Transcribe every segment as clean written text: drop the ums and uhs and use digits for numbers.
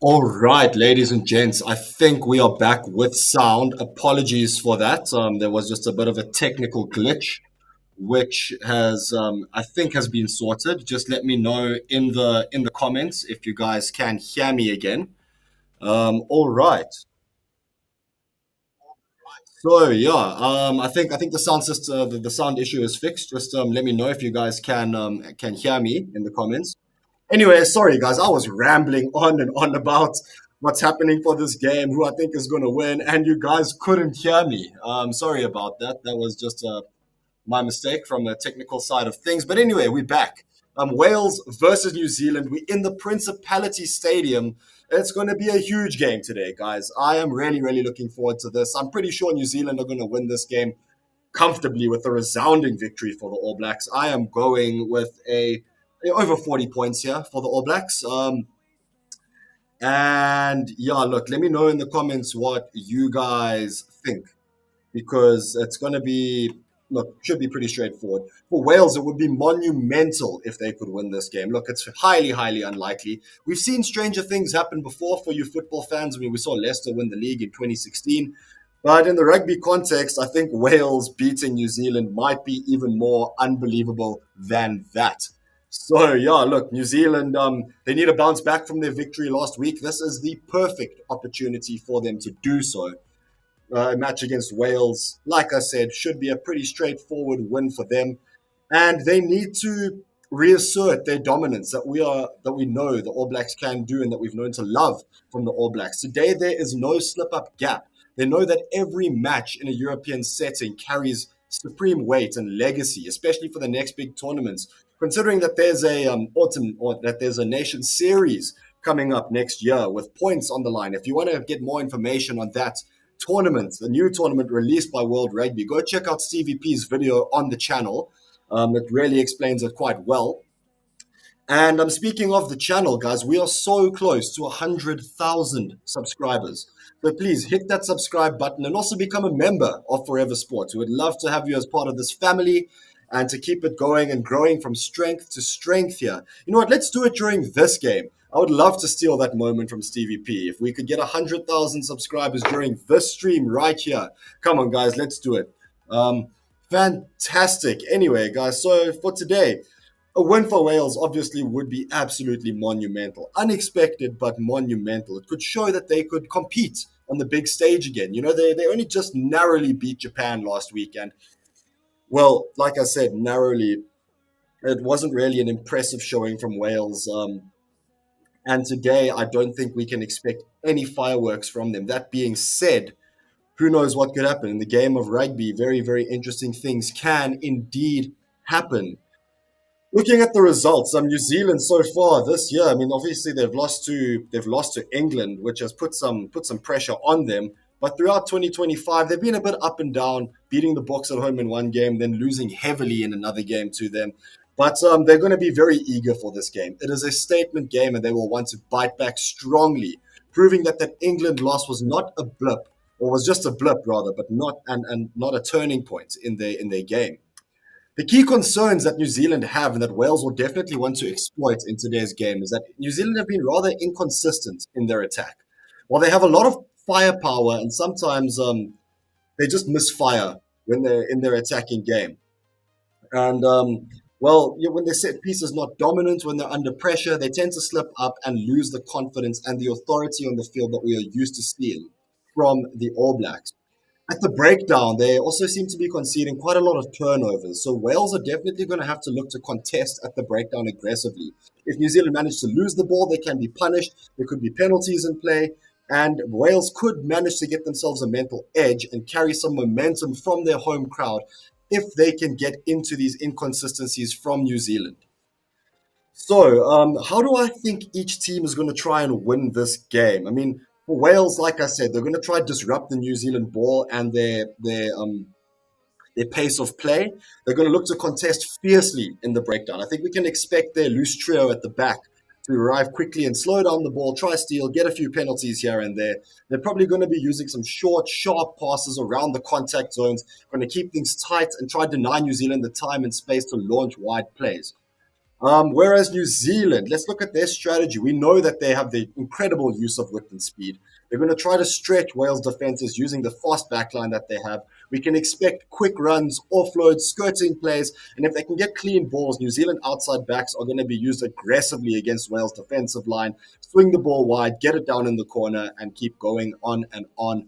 All right, ladies and gents, I think we are back with sound. Apologies for that. There was just a bit of a technical glitch, which I think, has been sorted. Just let me know in the comments if you guys can hear me again. All right. So yeah, I think the sound issue is fixed. Just let me know if you guys can hear me in the comments. Anyway, sorry guys, I was rambling on and on about what's happening for this game, who I think is going to win, and you guys couldn't hear me. Sorry about that. That was just my mistake from the technical side of things. But anyway, we're back. Wales versus New Zealand. We're in the Principality Stadium. It's going to be a huge game today, guys. I am really, really looking forward to this. I'm pretty sure New Zealand are going to win this game comfortably with a resounding victory for the All Blacks. I am going with a over 40 points here for the All Blacks. And yeah, look, let me know in the comments what you guys think because it's going to be, look, should be pretty straightforward. For Wales, it would be monumental if they could win this game. Look, it's highly, highly unlikely. We've seen stranger things happen before for you football fans. I mean, we saw Leicester win the league in 2016. But in the rugby context, I think Wales beating New Zealand might be even more unbelievable than that. So yeah, look, New Zealand, they need to bounce back from their victory last week. This is the perfect opportunity for them to do so. A match against Wales, like I said, should be a pretty straightforward win for them, and they need to reassert their dominance that we know the All Blacks can do and that we've known to love from the All Blacks. Today there is no slip up gap. They know that every match in a European setting carries supreme weight and legacy, especially for the next big tournaments. Considering that there's a autumn or that there's a nation series coming up next year with points on the line. If you want to get more information on that tournament, the new tournament released by World Rugby, go check out Stevie P's video on the channel. It really explains it quite well. And I'm speaking of the channel, guys. We are so close to 100,000 subscribers. So please hit that subscribe button and also become a member of Forever Sports. We would love to have you as part of this family and to keep it going and growing from strength to strength here. You know what? Let's do it during this game. I would love to steal that moment from Stevie P. If we could get 100,000 subscribers during this stream right here. Come on, guys, let's do it. Fantastic. Anyway, guys, so for today, a win for Wales obviously would be absolutely monumental. Unexpected, but monumental. It could show that they could compete on the big stage again. You know, they only just narrowly beat Japan last weekend. Well, like I said, narrowly. It wasn't really an impressive showing from Wales. And today, I don't think we can expect any fireworks from them. That being said, who knows what could happen in the game of rugby? Very, very interesting things can indeed happen. Looking at the results, New Zealand so far this year. I mean, obviously they've lost to England, which has put some pressure on them. But throughout 2025, they've been a bit up and down, beating the Boks at home in one game, then losing heavily in another game to them. But they're going to be very eager for this game. It is a statement game, and they will want to bite back strongly, proving that England loss was not a blip, or was just a blip rather, but not not a turning point in their game. The key concerns that New Zealand have and that Wales will definitely want to exploit in today's game is that New Zealand have been rather inconsistent in their attack. While they have a lot of firepower and sometimes they just misfire when they're in their attacking game. And when their set piece is not dominant, when they're under pressure, they tend to slip up and lose the confidence and the authority on the field that we are used to seeing from the All Blacks. At the breakdown, they also seem to be conceding quite a lot of turnovers. So Wales are definitely going to have to look to contest at the breakdown aggressively. If New Zealand manage to lose the ball, they can be punished. There could be penalties in play. And Wales could manage to get themselves a mental edge and carry some momentum from their home crowd if they can get into these inconsistencies from New Zealand. So, how do I think each team is going to try and win this game? I mean, for Wales, like I said, they're going to try to disrupt the New Zealand ball and their pace of play. They're going to look to contest fiercely in the breakdown. I think we can expect their loose trio at the back to arrive quickly and slow down the ball, try steal, get a few penalties here and there. They're probably going to be using some short, sharp passes around the contact zones, going to keep things tight and try to deny New Zealand the time and space to launch wide plays. Whereas New Zealand, let's look at their strategy. We know that they have the incredible use of width and speed. They're going to try to stretch Wales' defenses using the fast backline that they have. We can expect quick runs, offloads, skirting plays, and if they can get clean balls, New Zealand outside backs are going to be used aggressively against Wales' defensive line. Swing the ball wide, get it down in the corner, and keep going on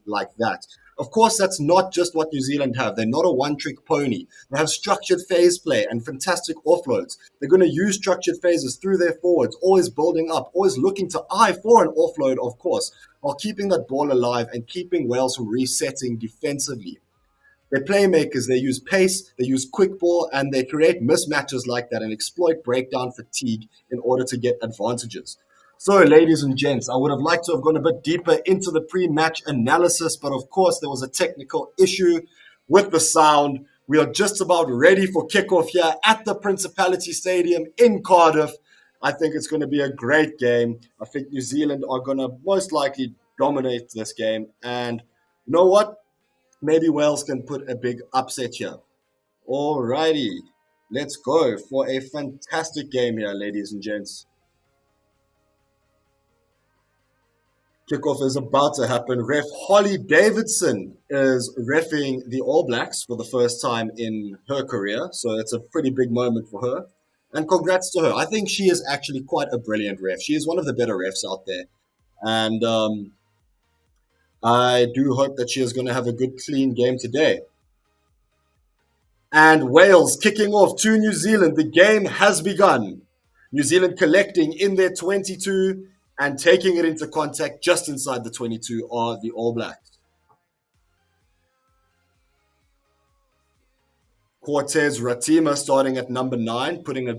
like that. Of course, that's not just what New Zealand have. They're not a one-trick pony. They have structured phase play and fantastic offloads. They're going to use structured phases through their forwards, always building up, always looking to eye for an offload, of course, while keeping that ball alive and keeping Wales from resetting defensively. They're playmakers. They use pace, they use quick ball, and they create mismatches like that and exploit breakdown fatigue in order to get advantages. So, ladies and gents, I would have liked to have gone a bit deeper into the pre-match analysis, but of course, there was a technical issue with the sound. We are just about ready for kickoff here at the Principality Stadium in Cardiff. I think it's going to be a great game. I think New Zealand are going to most likely dominate this game. And you know what? Maybe Wales can put a big upset here. Alrighty, let's go for a fantastic game here, ladies and gents. Kickoff is about to happen. Ref Holly Davidson is reffing the All Blacks for the first time in her career, so it's a pretty big moment for her. And congrats to her. I think she is actually quite a brilliant ref. She is one of the better refs out there. And I do hope that she is going to have a good, clean game today. And Wales kicking off to New Zealand. The game has begun. New Zealand collecting in their 22 and taking it into contact just inside the 22 are the All Blacks. Cortez Ratima starting at number 9, putting a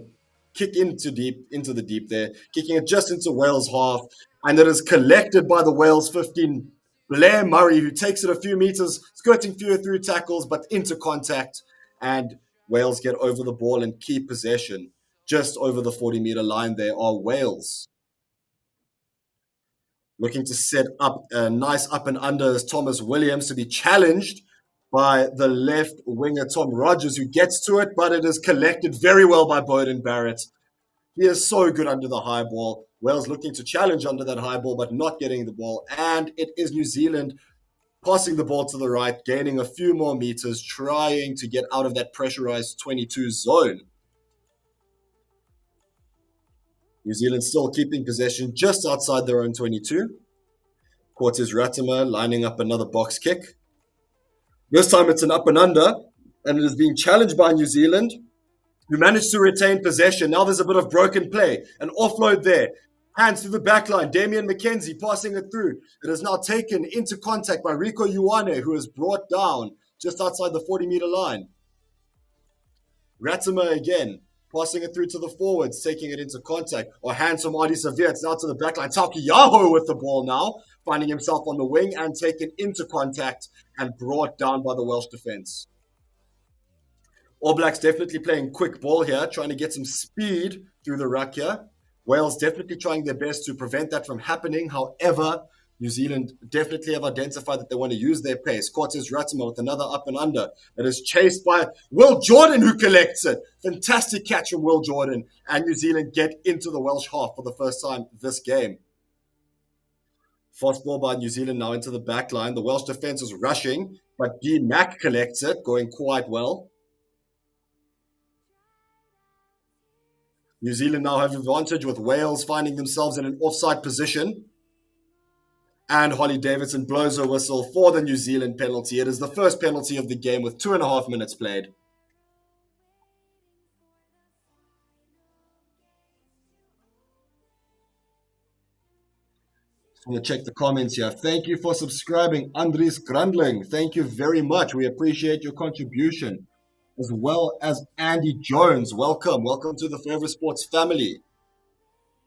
kick into the deep there, kicking it just into Wales half, and it is collected by the Wales 15, Blair Murray, who takes it a few meters, skirting through tackles, but into contact, and Wales get over the ball and keep possession. Just over the 40-meter line there are Wales. Looking to set up a nice up and under as Thomas Williams to be challenged by the left winger Tom Rogers, who gets to it, but it is collected very well by Beauden Barrett. He is so good under the high ball. Wales looking to challenge under that high ball, but not getting the ball. And it is New Zealand passing the ball to the right, gaining a few more meters, trying to get out of that pressurized 22 zone. New Zealand still keeping possession just outside their own 22. Cortez Ratima lining up another box kick. This time it's an up and under, and it is being challenged by New Zealand, who managed to retain possession. Now there's a bit of broken play. An offload there. Hands through the back line. Damian McKenzie passing it through. It is now taken into contact by Rico Ioane, who is brought down just outside the 40-meter line. Ratima again. Passing it through to the forwards, taking it into contact. Or hands from Adi Savir. It's now to the back line. Takiyaho with the ball now, finding himself on the wing and taken into contact and brought down by the Welsh defense. All Blacks definitely playing quick ball here, trying to get some speed through the ruck here. Wales definitely trying their best to prevent that from happening. However, New Zealand definitely have identified that they want to use their pace. Cortez Ratima with another up and under. It is chased by Will Jordan, who collects it. Fantastic catch from Will Jordan. And New Zealand get into the Welsh half for the first time this game. Fast ball by New Zealand now into the back line. The Welsh defense is rushing, but D. Mack collects it, going quite well. New Zealand now have advantage with Wales finding themselves in an offside position. And Holly Davidson blows her whistle for the New Zealand penalty. It is the first penalty of the game with 2.5 minutes played. I'm going to check the comments here. Thank you for subscribing, Andries Grundling. Thank you very much. We appreciate your contribution. As well as Andy Jones. Welcome. Welcome to the Forever Sports family.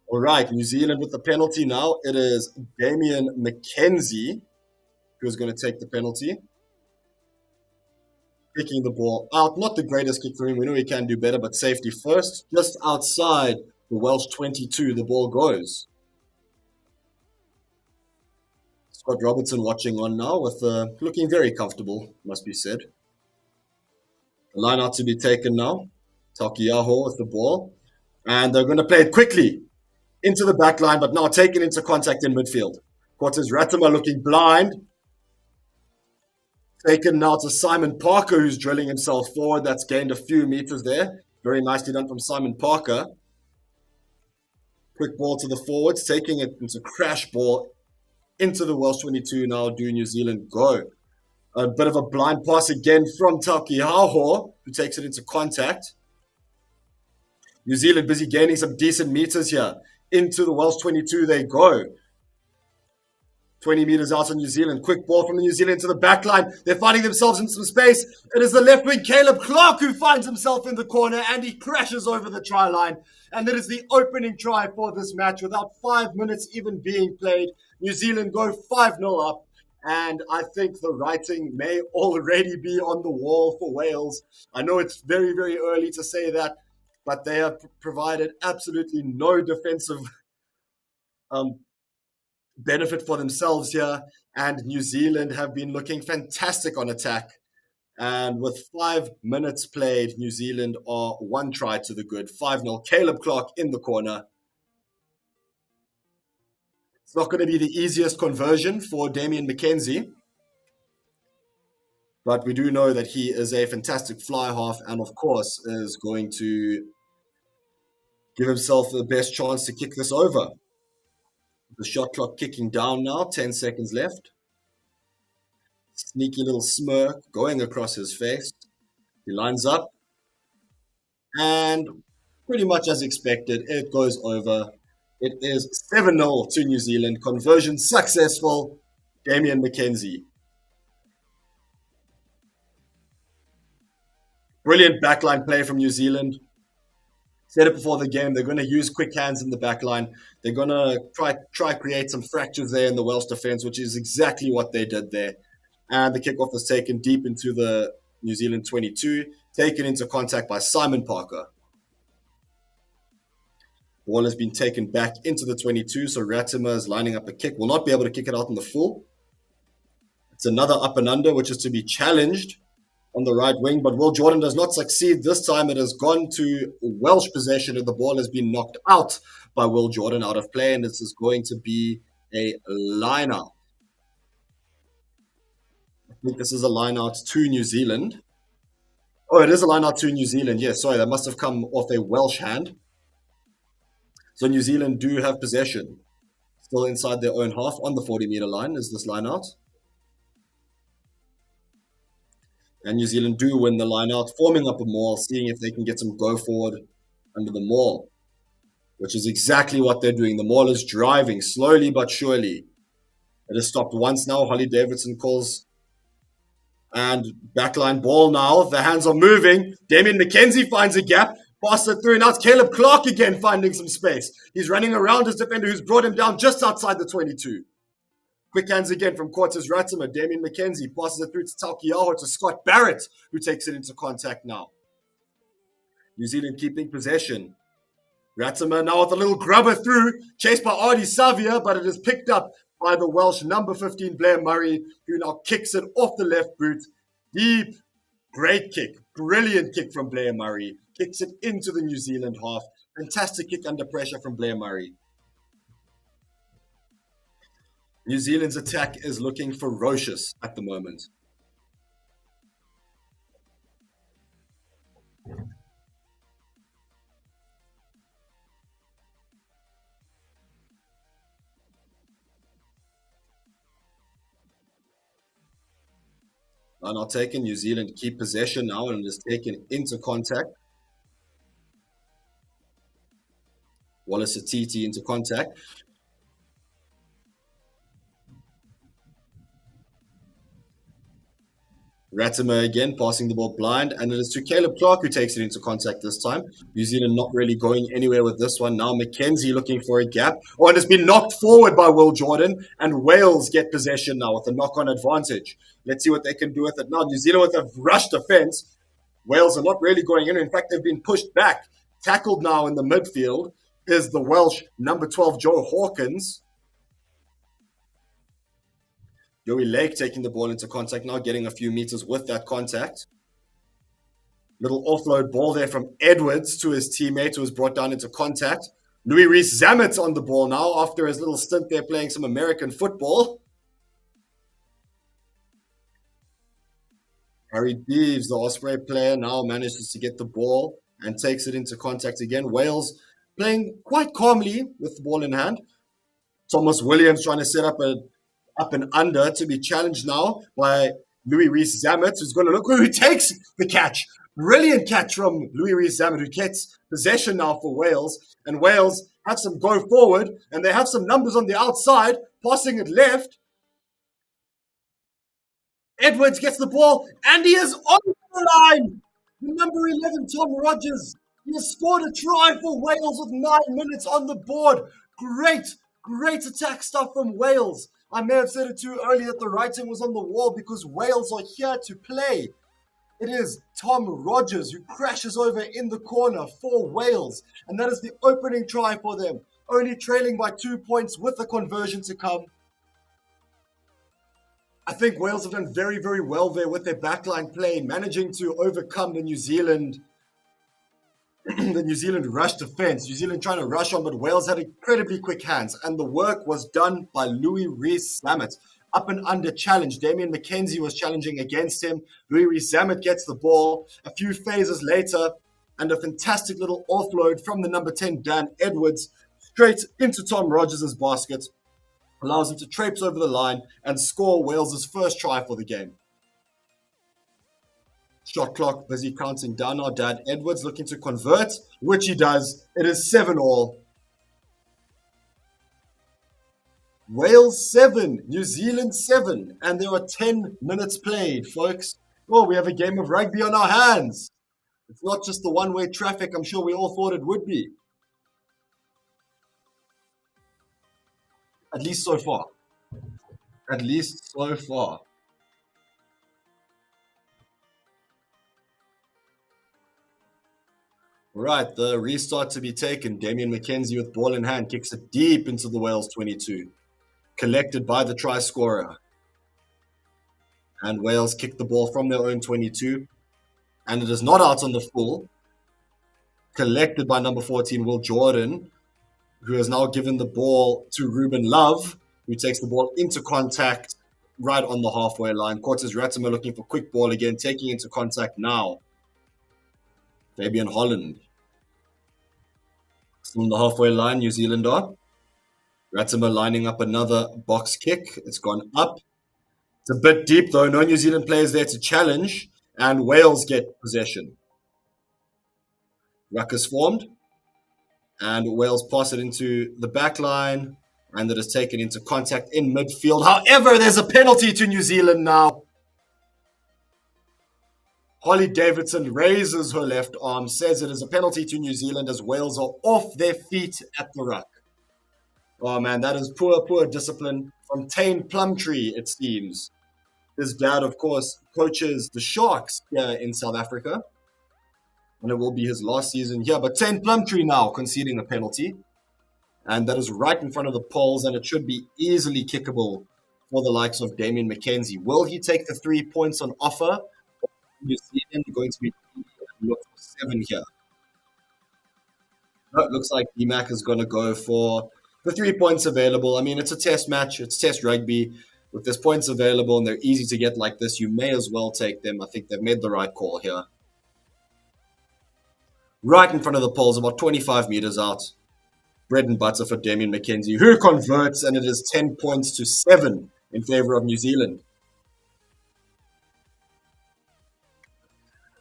All right, New Zealand with the penalty now. It is Damian McKenzie who's going to take the penalty. Kicking the ball out. Not the greatest kick for him. We know he can do better, but safety first. Just outside the Welsh 22, the ball goes. Scott Robertson watching on now with looking very comfortable, must be said. The line out to be taken now. Takiyaho with the ball. And they're going to play it quickly into the back line, but now taken into contact in midfield. Quarters Ratimer looking blind. Taken now to Simon Parker, who's drilling himself forward. That's gained a few meters there. Very nicely done from Simon Parker. Quick ball to the forwards, taking it into crash ball into the Welsh 22. Now do New Zealand go. A bit of a blind pass again from Taukei'aho, who takes it into contact. New Zealand busy gaining some decent meters here. Into the Welsh 22 they go. 20 meters out on New Zealand. Quick ball from the New Zealand to the back line. They're finding themselves in some space. It is the left wing Caleb Clark who finds himself in the corner and he crashes over the try line. And that is the opening try for this match without 5 minutes even being played. New Zealand go 5-0 up. And I think the writing may already be on the wall for Wales. I know it's very, very early to say that, but they have provided absolutely no defensive benefit for themselves here. And New Zealand have been looking fantastic on attack. And with 5 minutes played, New Zealand are 1 try to the good. 5-0. Caleb Clark in the corner. It's not going to be the easiest conversion for Damian McKenzie. But we do know that he is a fantastic fly half and, of course, is going to give himself the best chance to kick this over. The shot clock kicking down now, 10 seconds left. Sneaky little smirk going across his face. He lines up. And pretty much as expected, it goes over. It is 7-0 to New Zealand. Conversion successful. Damian McKenzie. Brilliant backline play from New Zealand. Said it before the game, they're going to use quick hands in the back line. They're going to try create some fractures there in the Welsh defense, which is exactly what they did there. And the kickoff was taken deep into the New Zealand 22, taken into contact by Simon Parker. Ball has been taken back into the 22, so Ratimer is lining up a kick. Will not be able to kick it out in the full. It's another up and under, which is to be challenged on the right wing, but Will Jordan does not succeed. This time it has gone to Welsh possession and the ball has been knocked out by Will Jordan out of play, and this is going to be a line out. I think this is a line out to New Zealand. Oh, it is a line out to New Zealand. Yes, sorry, that must have come off a Welsh hand. So New Zealand do have possession. Still inside their own half on the 40-meter line is this line out. And New Zealand do win the line out, forming up a maul, seeing if they can get some go forward under the maul, which is exactly what they're doing. The maul is driving slowly but surely. It has stopped once now. Holly Davidson calls. And backline ball now. The hands are moving. Damian McKenzie finds a gap. Pass it through. Now it's Caleb Clark again finding some space. He's running around his defender who's brought him down just outside the 22. Quick hands again from Quarters Ratimer. Damian McKenzie passes it through to Taukei'aho to Scott Barrett, who takes it into contact now. New Zealand keeping possession. Ratimer now with a little grubber through, chased by Ardi Savia, but it is picked up by the Welsh number 15, Blair Murray, who now kicks it off the left boot. Deep, great kick, brilliant kick from Blair Murray. Kicks it into the New Zealand half. Fantastic kick under pressure from Blair Murray. New Zealand's attack is looking ferocious at the moment. Now taken, New Zealand keep possession now and is taken into contact. Wallace Atiti into contact. Ratimer again, passing the ball blind, and it is to Caleb Clark who takes it into contact this time. New Zealand not really going anywhere with this one. Now McKenzie looking for a gap. Oh, and it's been knocked forward by Will Jordan, and Wales get possession now with a knock-on advantage. Let's see what they can do with it now. New Zealand with a rush defense. Wales are not really going in. In fact, they've been pushed back. Tackled now in the midfield is the Welsh number 12, Joe Hawkins. Joey Lake taking the ball into contact now, getting a few meters with that contact. Little offload ball there from Edwards to his teammate who was brought down into contact. Louis Rees-Zammit on the ball now after his little stint there playing some American football. Harry Beeves, the Osprey player, now manages to get the ball and takes it into contact again. Wales playing quite calmly with the ball in hand. Thomas Williams trying to set up and under to be challenged now by Louis Rees-Zammit, who's going to look who takes the catch. Brilliant catch from Louis Rees-Zammit, who gets possession now for Wales. And Wales have some go forward, and they have some numbers on the outside, passing it left. Edwards gets the ball, and he is on the line. The number 11, Tom Rogers. He has scored a try for Wales with 9 minutes on the board. Great attack stuff from Wales. I may have said it too early that the writing was on the wall because Wales are here to play. It is Tom Rogers who crashes over in the corner for Wales. And that is the opening try for them. Only trailing by 2 points with the conversion to come. I think Wales have done very well there with their backline play, managing to overcome the New Zealand rush defense. New Zealand trying to rush on, but Wales had incredibly quick hands, and the work was done by Louis Rees-Zammit. Up and under challenge. Damian McKenzie was challenging against him. Louis Rees-Zammit gets the ball. A few phases later, and a fantastic little offload from the number 10, Dan Edwards, straight into Tom Rogers' basket. Allows him to traipse over the line and score Wales' first try for the game. Shot clock busy counting down now. Dan Edwards looking to convert, which he does. It is 7-all. Wales 7, New Zealand 7, and there are 10 minutes played, folks. Oh, we have a game of rugby on our hands. It's not just the one-way traffic I'm sure we all thought it would be. At least so far. At least so far. Right, the restart to be taken. Damian McKenzie with ball in hand kicks it deep into the Wales 22. Collected by the try scorer. And Wales kick the ball from their own 22. And it is not out on the full. Collected by number 14, Will Jordan, who has now given the ball to Ruben Love, who takes the ball into contact right on the halfway line. Cortez Ratimer looking for quick ball again, taking into contact now. Fabian Holland. Still on the halfway line, New Zealand are. Ratimer lining up another box kick. It's gone up. It's a bit deep though. No New Zealand players there to challenge. And Wales get possession. Ruckus formed. And Wales pass it into the back line. And it is taken into contact in midfield. However, there's a penalty to New Zealand now. Holly Davidson raises her left arm, says it is a penalty to New Zealand as Wales are off their feet at the ruck. Oh man, that is poor discipline from Tane Plumtree, it seems. His dad, of course, coaches the Sharks here in South Africa. And it will be his last season here. But Tane Plumtree now conceding a penalty. And that is right in front of the poles, and it should be easily kickable for the likes of Damian McKenzie. Will he take the 3 points on offer? New Zealand going to be look for 7 here. No, it looks like BMAC is going to go for the 3 points available. I mean, it's a test match. It's test rugby. If there's points available and they're easy to get like this, you may as well take them. I think they've made the right call here. Right in front of the poles, about 25 meters out. Bread and butter for Damian McKenzie, who converts, and it is 10 points to 7 in favor of New Zealand.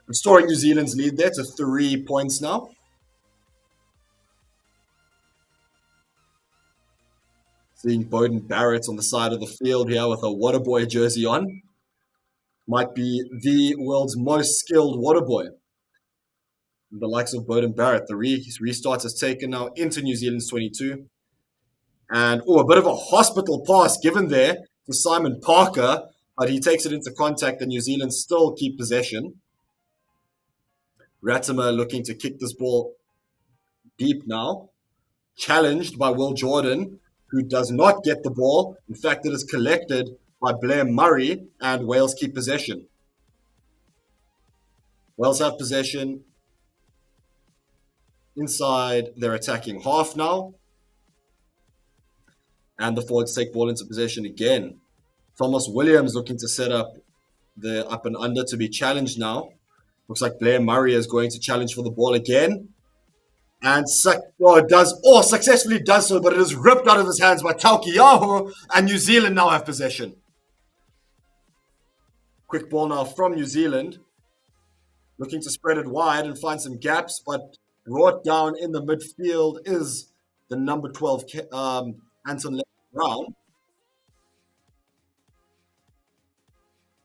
Restoring New Zealand's lead there to 3 points now. Seeing Beauden Barrett on the side of the field here with a Waterboy jersey on. Might be the world's most skilled Waterboy. The likes of Beauden Barrett. The restart has taken now into New Zealand's 22. And, a bit of a hospital pass given there to Simon Parker. But he takes it into contact and New Zealand still keep possession. Ratimer looking to kick this ball deep now. Challenged by Will Jordan, who does not get the ball. In fact, it is collected by Blair Murray, and Wales keep possession. Wales have possession inside their attacking half now. And the forwards take ball into possession again. Thomas Williams looking to set up the up and under to be challenged now. Looks like Blair Murray is going to challenge for the ball again. And successfully does so, but it is ripped out of his hands by Taukiaho, and New Zealand now have possession. Quick ball now from New Zealand. Looking to spread it wide and find some gaps, but brought down in the midfield is the number 12, Anton Brown.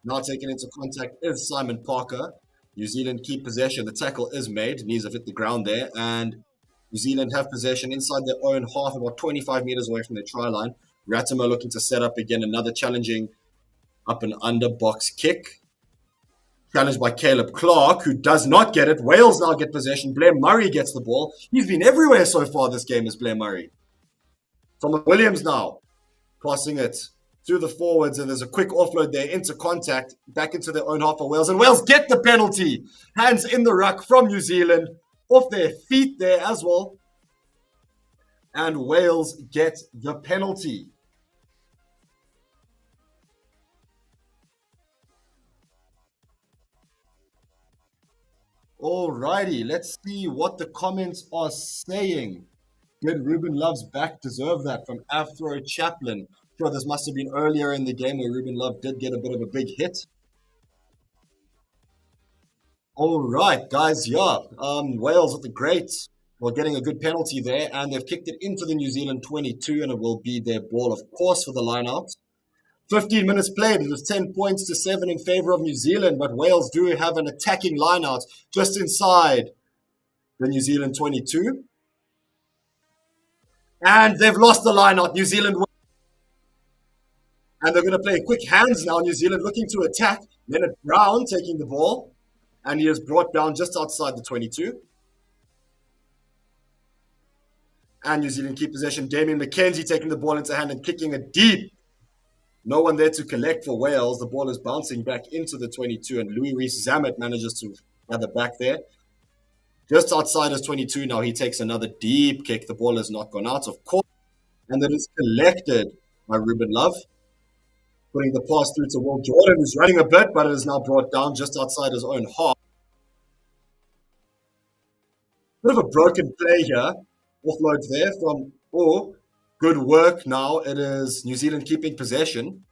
Now taken into contact is Simon Parker. New Zealand keep possession. The tackle is made. Knees have hit the ground there. And New Zealand have possession inside their own half, about 25 meters away from their try line. Ratimer looking to set up again another challenging up and under box kick. Challenged by Caleb Clark, who does not get it. Wales now get possession. Blair Murray gets the ball. He's been everywhere so far this game, is Blair Murray. Thomas Williams now passing it through the forwards, and there's a quick offload there into contact, back into their own half of Wales. And Wales get the penalty. Hands in the ruck from New Zealand, off their feet there as well. And Wales get the penalty. Alrighty, let's see what the comments are saying. Did Ruben Love's back deserve that from Afro Chaplin? Sure, this must have been earlier in the game where Ruben Love did get a bit of a big hit. Alright, guys, yeah. Wales with the great. Well, getting a good penalty there, and they've kicked it into the New Zealand 22, and it will be their ball, of course, for the line-out. 15 minutes played. It was 10 points to 7 in favor of New Zealand, but Wales do have an attacking line-out just inside the New Zealand 22. And they've lost the line-out. New Zealand win. And they're going to play quick hands now. New Zealand looking to attack. Leonard Brown taking the ball. And he is brought down just outside the 22. And New Zealand keep possession. Damien McKenzie taking the ball into hand and kicking it deep. No one there to collect for Wales. The ball is bouncing back into the 22. And Louis Rees-Zammit manages to gather back there. Just outside his 22 now, he takes another deep kick. The ball has not gone out, of course. And it is collected by Ruben Love. Putting the pass through to Will Jordan, who's running a bit, but it is now brought down just outside his own half. Bit of a broken play here. Offload there from good work now. It is New Zealand keeping possession.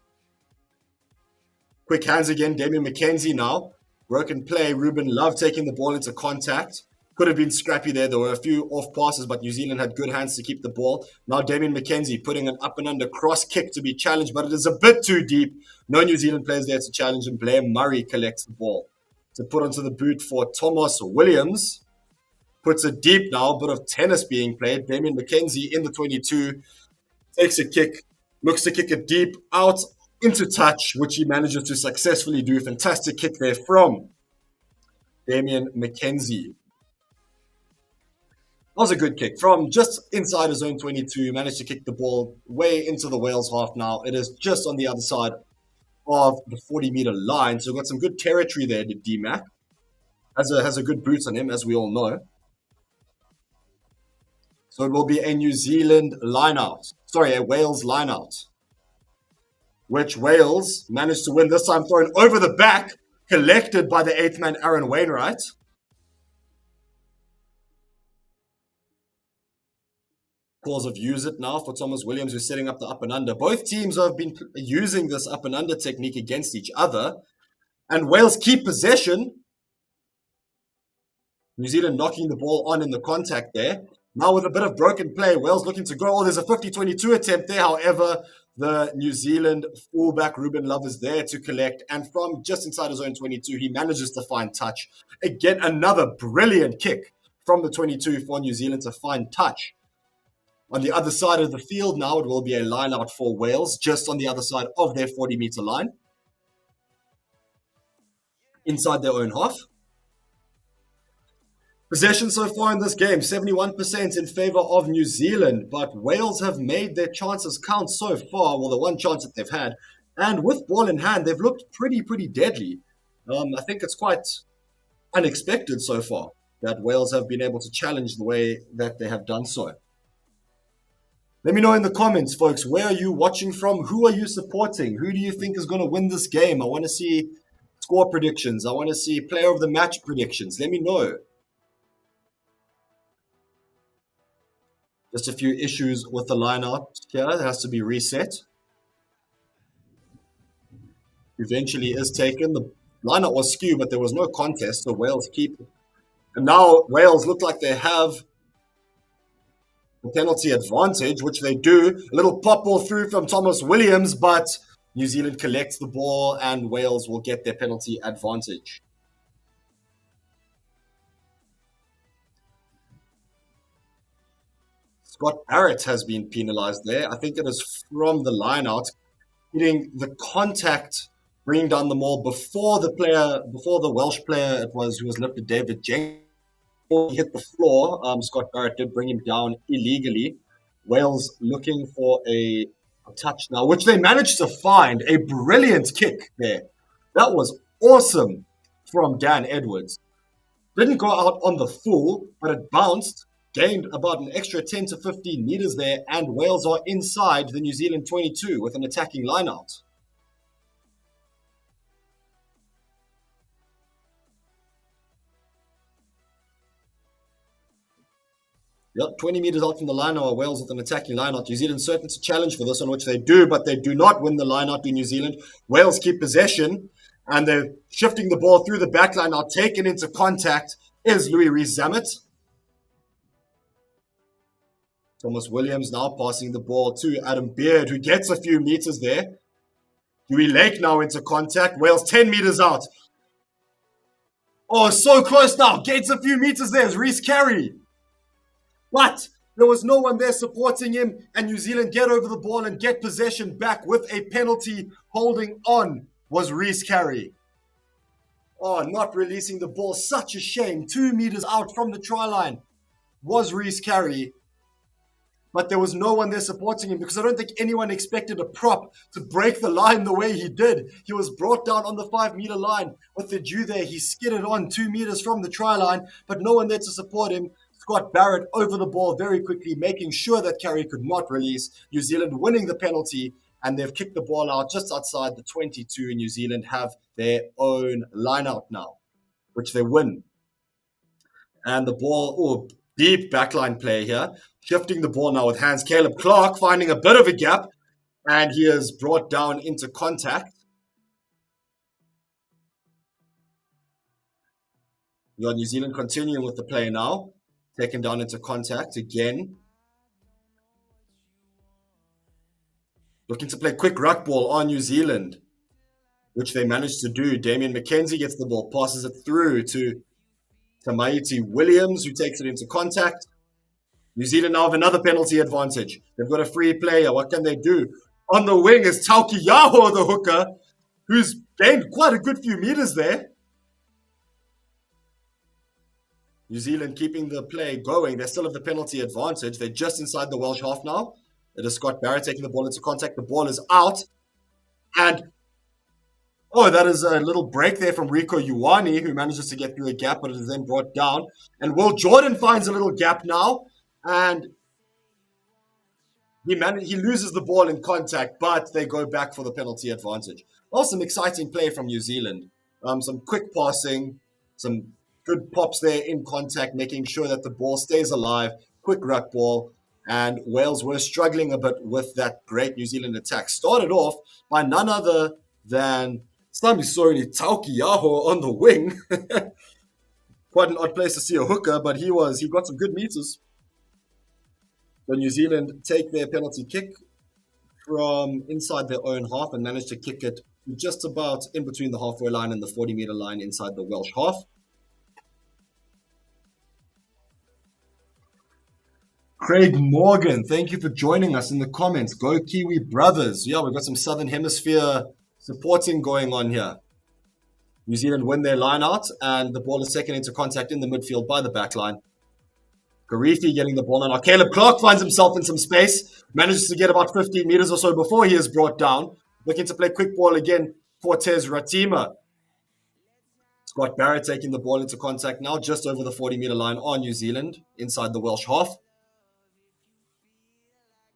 Quick hands again. Damien McKenzie now. Broken play. Ruben Love taking the ball into contact. Could have been scrappy there. There were a few off passes, but New Zealand had good hands to keep the ball. Now Damien McKenzie putting an up and under cross kick to be challenged, but it is a bit too deep. No New Zealand players there to challenge, and Blair Murray collects the ball to put onto the boot for Thomas Williams. Puts it deep now, a bit of tennis being played. Damien McKenzie in the 22 takes a kick, looks to kick it deep out into touch, which he manages to successfully do. Fantastic kick there from Damien McKenzie. That was a good kick from just inside his own 22. Managed to kick the ball way into the Wales half now. It is just on the other side of the 40-meter line. So we've got some good territory there to D-Mac. Has a good boot on him, as we all know. So it will be a New Zealand line-out. Sorry, a Wales line-out. Which Wales managed to win. This time thrown over the back. Collected by the 8th man, Aaron Wainwright. Calls of use it now for Thomas Williams, who's setting up the up and under. Both teams have been using this up and under technique against each other. And Wales keep possession. New Zealand knocking the ball on in the contact there. Now with a bit of broken play, Wales looking to go. Oh, there's a 50-22 attempt there. However, the New Zealand fullback, Ruben Love, is there to collect. And from just inside his own 22, he manages to find touch. Again, another brilliant kick from the 22 for New Zealand to find touch. On the other side of the field now, it will be a line out for Wales, just on the other side of their 40-meter line. Inside their own half. Possession so far in this game, 71% in favor of New Zealand, but Wales have made their chances count so far, well, the one chance that they've had, and with ball in hand, they've looked pretty deadly. I think it's quite unexpected so far that Wales have been able to challenge the way that they have done so. Let me know in the comments, folks, where are you watching from? Who are you supporting? Who do you think is going to win this game? I want to see score predictions. I want to see player of the match predictions. Let me know. Just a few issues with the lineout here. It has to be reset. Eventually is taken. The lineout was skewed, but there was no contest, so Wales keep. And now Wales look like they have the penalty advantage, which they do. A little pop ball through from Thomas Williams, but New Zealand collects the ball and Wales will get their penalty advantage. Scott Barrett has been penalised there. I think it is from the line-out, hitting the contact, bringing down the maul before the Welsh player it was who was lifted, David Jenkins. He hit the floor. Scott Barrett did bring him down illegally. Wales looking for a touch now, which they managed to find. A brilliant kick there. That was awesome from Dan Edwards. Didn't go out on the full, but it bounced, gained about an extra 10 to 15 meters there, and Wales are inside the New Zealand 22 with an attacking lineout. Yep, 20 meters out from the line are Wales with an attacking lineout. New Zealand certain to challenge for this one, which they do, but they do not win the lineout in New Zealand. Wales keep possession, and they're shifting the ball through the back line. Now taken into contact is Louis Rees-Zammit. Thomas Williams now passing the ball to Adam Beard, who gets a few meters there. Huey Lake now into contact. Wales 10 meters out. Oh, so close now. Gates a few meters there. It's Reece Carey. But there was no one there supporting him, and New Zealand get over the ball and get possession back with a penalty. Holding on was Reece Carey. Oh, not releasing the ball. Such a shame. 2 meters out from the try line was Reece Carey. But there was no one there supporting him because I don't think anyone expected a prop to break the line the way he did. He was brought down on the 5-meter line with the dew there. He skidded on 2 meters from the try line, but no one there to support him. Scott Barrett over the ball very quickly, making sure that Carey could not release. New Zealand winning the penalty, and they've kicked the ball out just outside the 22. New Zealand have their own line-out now, which they win. And the ball, deep backline play here. Shifting the ball now with hands. Caleb Clark finding a bit of a gap, and he is brought down into contact. You got New Zealand continuing with the play now. Taken down into contact again. Looking to play quick ruck ball on New Zealand, which they managed to do. Damian McKenzie gets the ball, passes it through to Tamaiti Williams, who takes it into contact. New Zealand now have another penalty advantage. They've got a free player. What can they do? On the wing is Tauki Yaho, the hooker, who's gained quite a good few meters there. New Zealand keeping the play going. They still have the penalty advantage. They're just inside the Welsh half now. It is Scott Barrett taking the ball into contact. The ball is out. And, that is a little break there from Rico Ioane, who manages to get through a gap, but it is then brought down. And Will Jordan finds a little gap now. And he loses the ball in contact, but they go back for the penalty advantage. Also, some exciting play from New Zealand. Some quick passing, some good pops there in contact, making sure that the ball stays alive. Quick ruck ball. And Wales were struggling a bit with that great New Zealand attack. Started off by none other than Stamisori Taukiaho on the wing. Quite an odd place to see a hooker, but he got some good meters. So New Zealand take their penalty kick from inside their own half and manage to kick it just about in between the halfway line and the 40-meter line inside the Welsh half. Craig Morgan, thank you for joining us in the comments. Go Kiwi Brothers. Yeah, we've got some Southern Hemisphere supporting going on here. New Zealand win their line out, and the ball is taken into contact in the midfield by the back line. Garifi getting the ball now. Caleb Clark finds himself in some space, manages to get about 15 meters or so before he is brought down. Looking to play quick ball again, Cortez Ratima. Scott Barrett taking the ball into contact now, just over the 40-meter line on New Zealand, inside the Welsh half.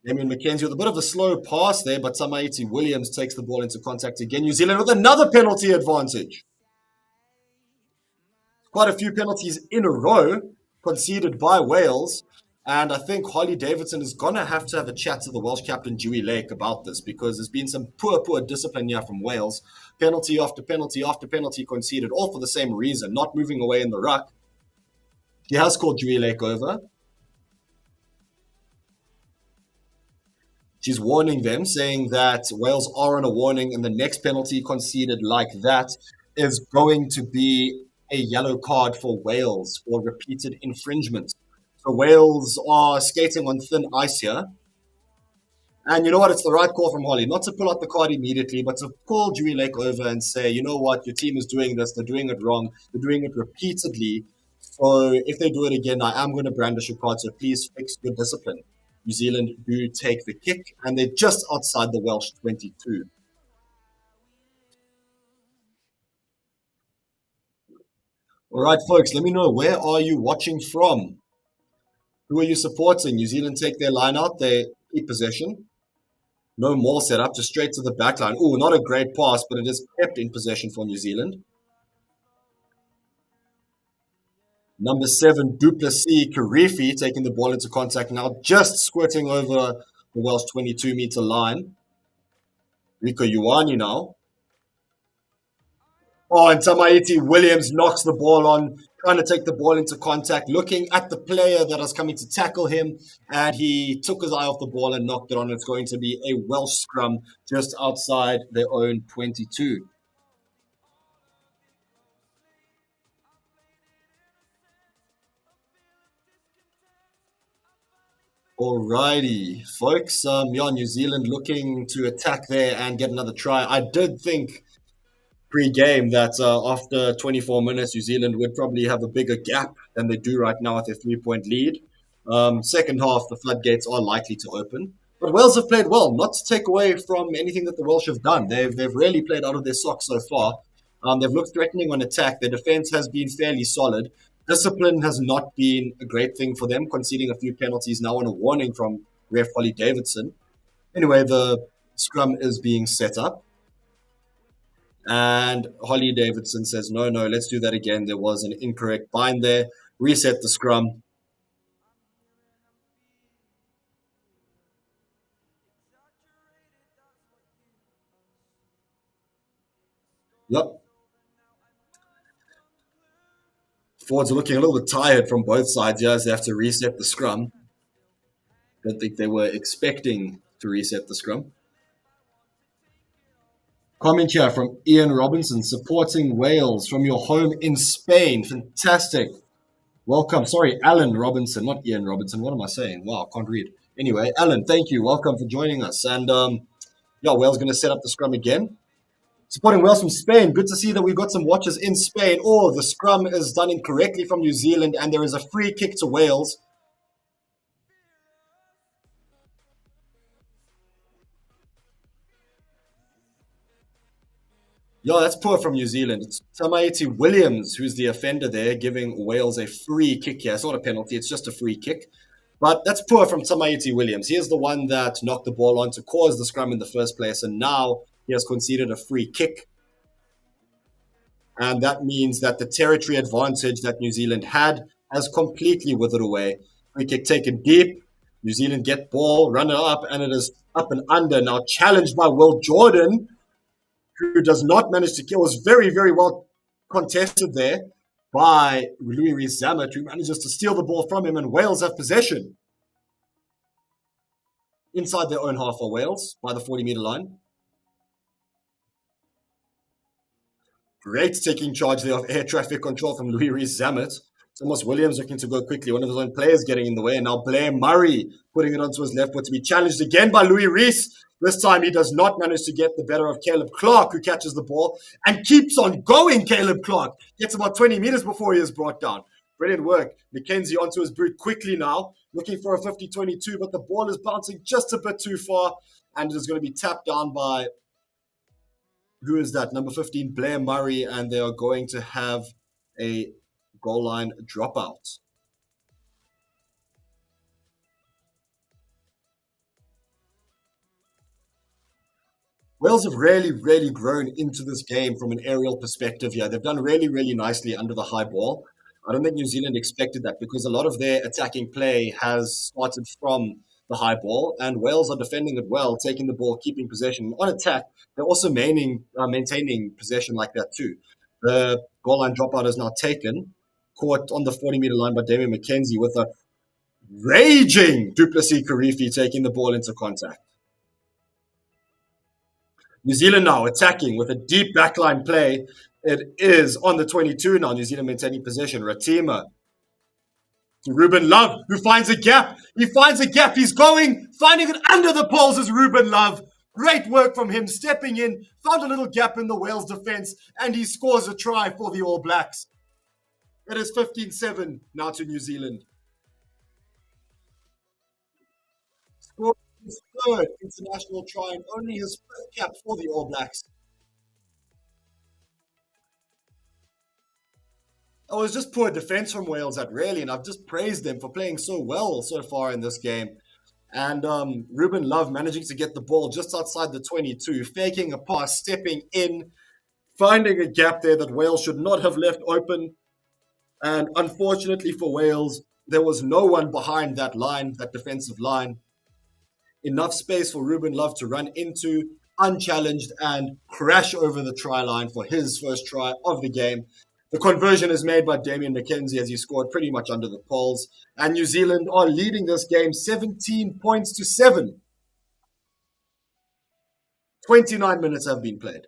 Damien McKenzie with a bit of a slow pass there, but Tamaiti Williams takes the ball into contact again. New Zealand with another penalty advantage. Quite a few penalties in a row conceded by Wales. And I think Holly Davidson is going to have a chat to the Welsh captain, Dewey Lake, about this, because there's been some poor discipline here from Wales. Penalty after penalty after penalty conceded, all for the same reason, not moving away in the ruck. He has called Dewey Lake over. She's warning them, saying that Wales are on a warning, and the next penalty conceded like that is going to be a yellow card for Wales for repeated infringements. So Wales are skating on thin ice here. And you know what? It's the right call from Holly, not to pull out the card immediately, but to call Dewey Lake over and say, you know what? Your team is doing this. They're doing it wrong. They're doing it repeatedly. So if they do it again, I am going to brandish a card. So please fix your discipline. New Zealand do take the kick, and they're just outside the Welsh 22. All right, folks, let me know, where are you watching from? Who are you supporting? New Zealand take their line out. They keep possession. No more setup, just straight to the back line. Oh, not a great pass, but it is kept in possession for New Zealand. Number 7, Duplessis Karifi taking the ball into contact now, just squirting over the Welsh 22-meter line. Rico Ioane now. Oh, and Tamaiti Williams knocks the ball on, trying to take the ball into contact, looking at the player that was coming to tackle him, and he took his eye off the ball and knocked it on. It's going to be a Welsh scrum just outside their own 22. Alrighty, folks. New Zealand looking to attack there and get another try. I did think pre-game that after 24 minutes, New Zealand would probably have a bigger gap than they do right now with their 3-point lead. Second half, the floodgates are likely to open. But Wales have played well, not to take away from anything that the Welsh have done. They've really played out of their socks so far. They've looked threatening on attack. Their defense has been fairly solid. Discipline has not been a great thing for them, conceding a few penalties now on a warning from ref Holly Davidson. Anyway, the scrum is being set up. And Holly Davidson says, no, let's do that again. There was an incorrect bind there. Reset the scrum. Yep. Forwards are looking a little bit tired from both sides here as they have to reset the scrum. Don't think they were expecting to reset the scrum. Comment here from Ian Robinson, supporting Wales from your home in Spain. Fantastic. Welcome. Sorry, Alan Robinson, not Ian Robinson. What am I saying? Wow, I can't read. Anyway, Alan, thank you. Welcome for joining us. And Wales going to set up the scrum again. Supporting Wales from Spain. Good to see that we've got some watchers in Spain. Oh, the scrum is done incorrectly from New Zealand, and there is a free kick to Wales. Yeah, that's poor from New Zealand. It's Tamaiti Williams who's the offender there, giving Wales a free kick here. It's not a penalty, it's just a free kick. But that's poor from Tamaiti Williams. He is the one that knocked the ball on to cause the scrum in the first place, and now he has conceded a free kick. And that means that the territory advantage that New Zealand had has completely withered away. Free kick taken deep. New Zealand get ball, run it up, and it is up and under. Now challenged by Will Jordan, who does not manage to kill. Was very, very well contested there by Louis Rees-Zammit, who manages to steal the ball from him, and Wales have possession. Inside their own half for Wales by the 40-meter line. Great taking charge there of air traffic control from Louis Rees-Zammit. Thomas Williams looking to go quickly. One of his own players getting in the way. And now Blair Murray putting it onto his left foot to be challenged again by Louis Rees. This time he does not manage to get the better of Caleb Clark, who catches the ball and keeps on going. Caleb Clark gets about 20 meters before he is brought down. Brilliant work. McKenzie onto his boot quickly now, looking for a 50-22, but the ball is bouncing just a bit too far, and it is going to be tapped down by Who is that? Number 15, Blair Murray, and they are going to have a goal line dropout. Wales have really, really grown into this game from an aerial perspective here. They've done really, really nicely under the high ball. I don't think New Zealand expected that because a lot of their attacking play has started from the high ball, and Wales are defending it well, taking the ball, keeping possession. On attack, they're also maintaining possession like that too. The goal line dropout is now taken, caught on the 40-meter line by Damien McKenzie with a raging Duplessis Karifi taking the ball into contact. New Zealand now attacking with a deep backline play. It is on the 22 now. New Zealand maintaining possession. Ratima to Ruben Love, who finds a gap. He finds a gap. He's going, finding it under the poles is Ruben Love. Great work from him, stepping in, found a little gap in the Wales defense, and he scores a try for the All Blacks. It is 15-7 now to New Zealand. Scored his third international try and only his fifth cap for the All Blacks. It was just poor defense from Wales that really, and I've just praised them for playing so well so far in this game. And Ruben Love managing to get the ball just outside the 22, faking a pass, stepping in, finding a gap there that Wales should not have left open. And unfortunately for Wales, there was no one behind that line, that defensive line. Enough space for Ruben Love to run into, unchallenged, and crash over the try line for his first try of the game. The conversion is made by Damien McKenzie as he scored pretty much under the poles. And New Zealand are leading this game 17 points to 7. 29 minutes have been played.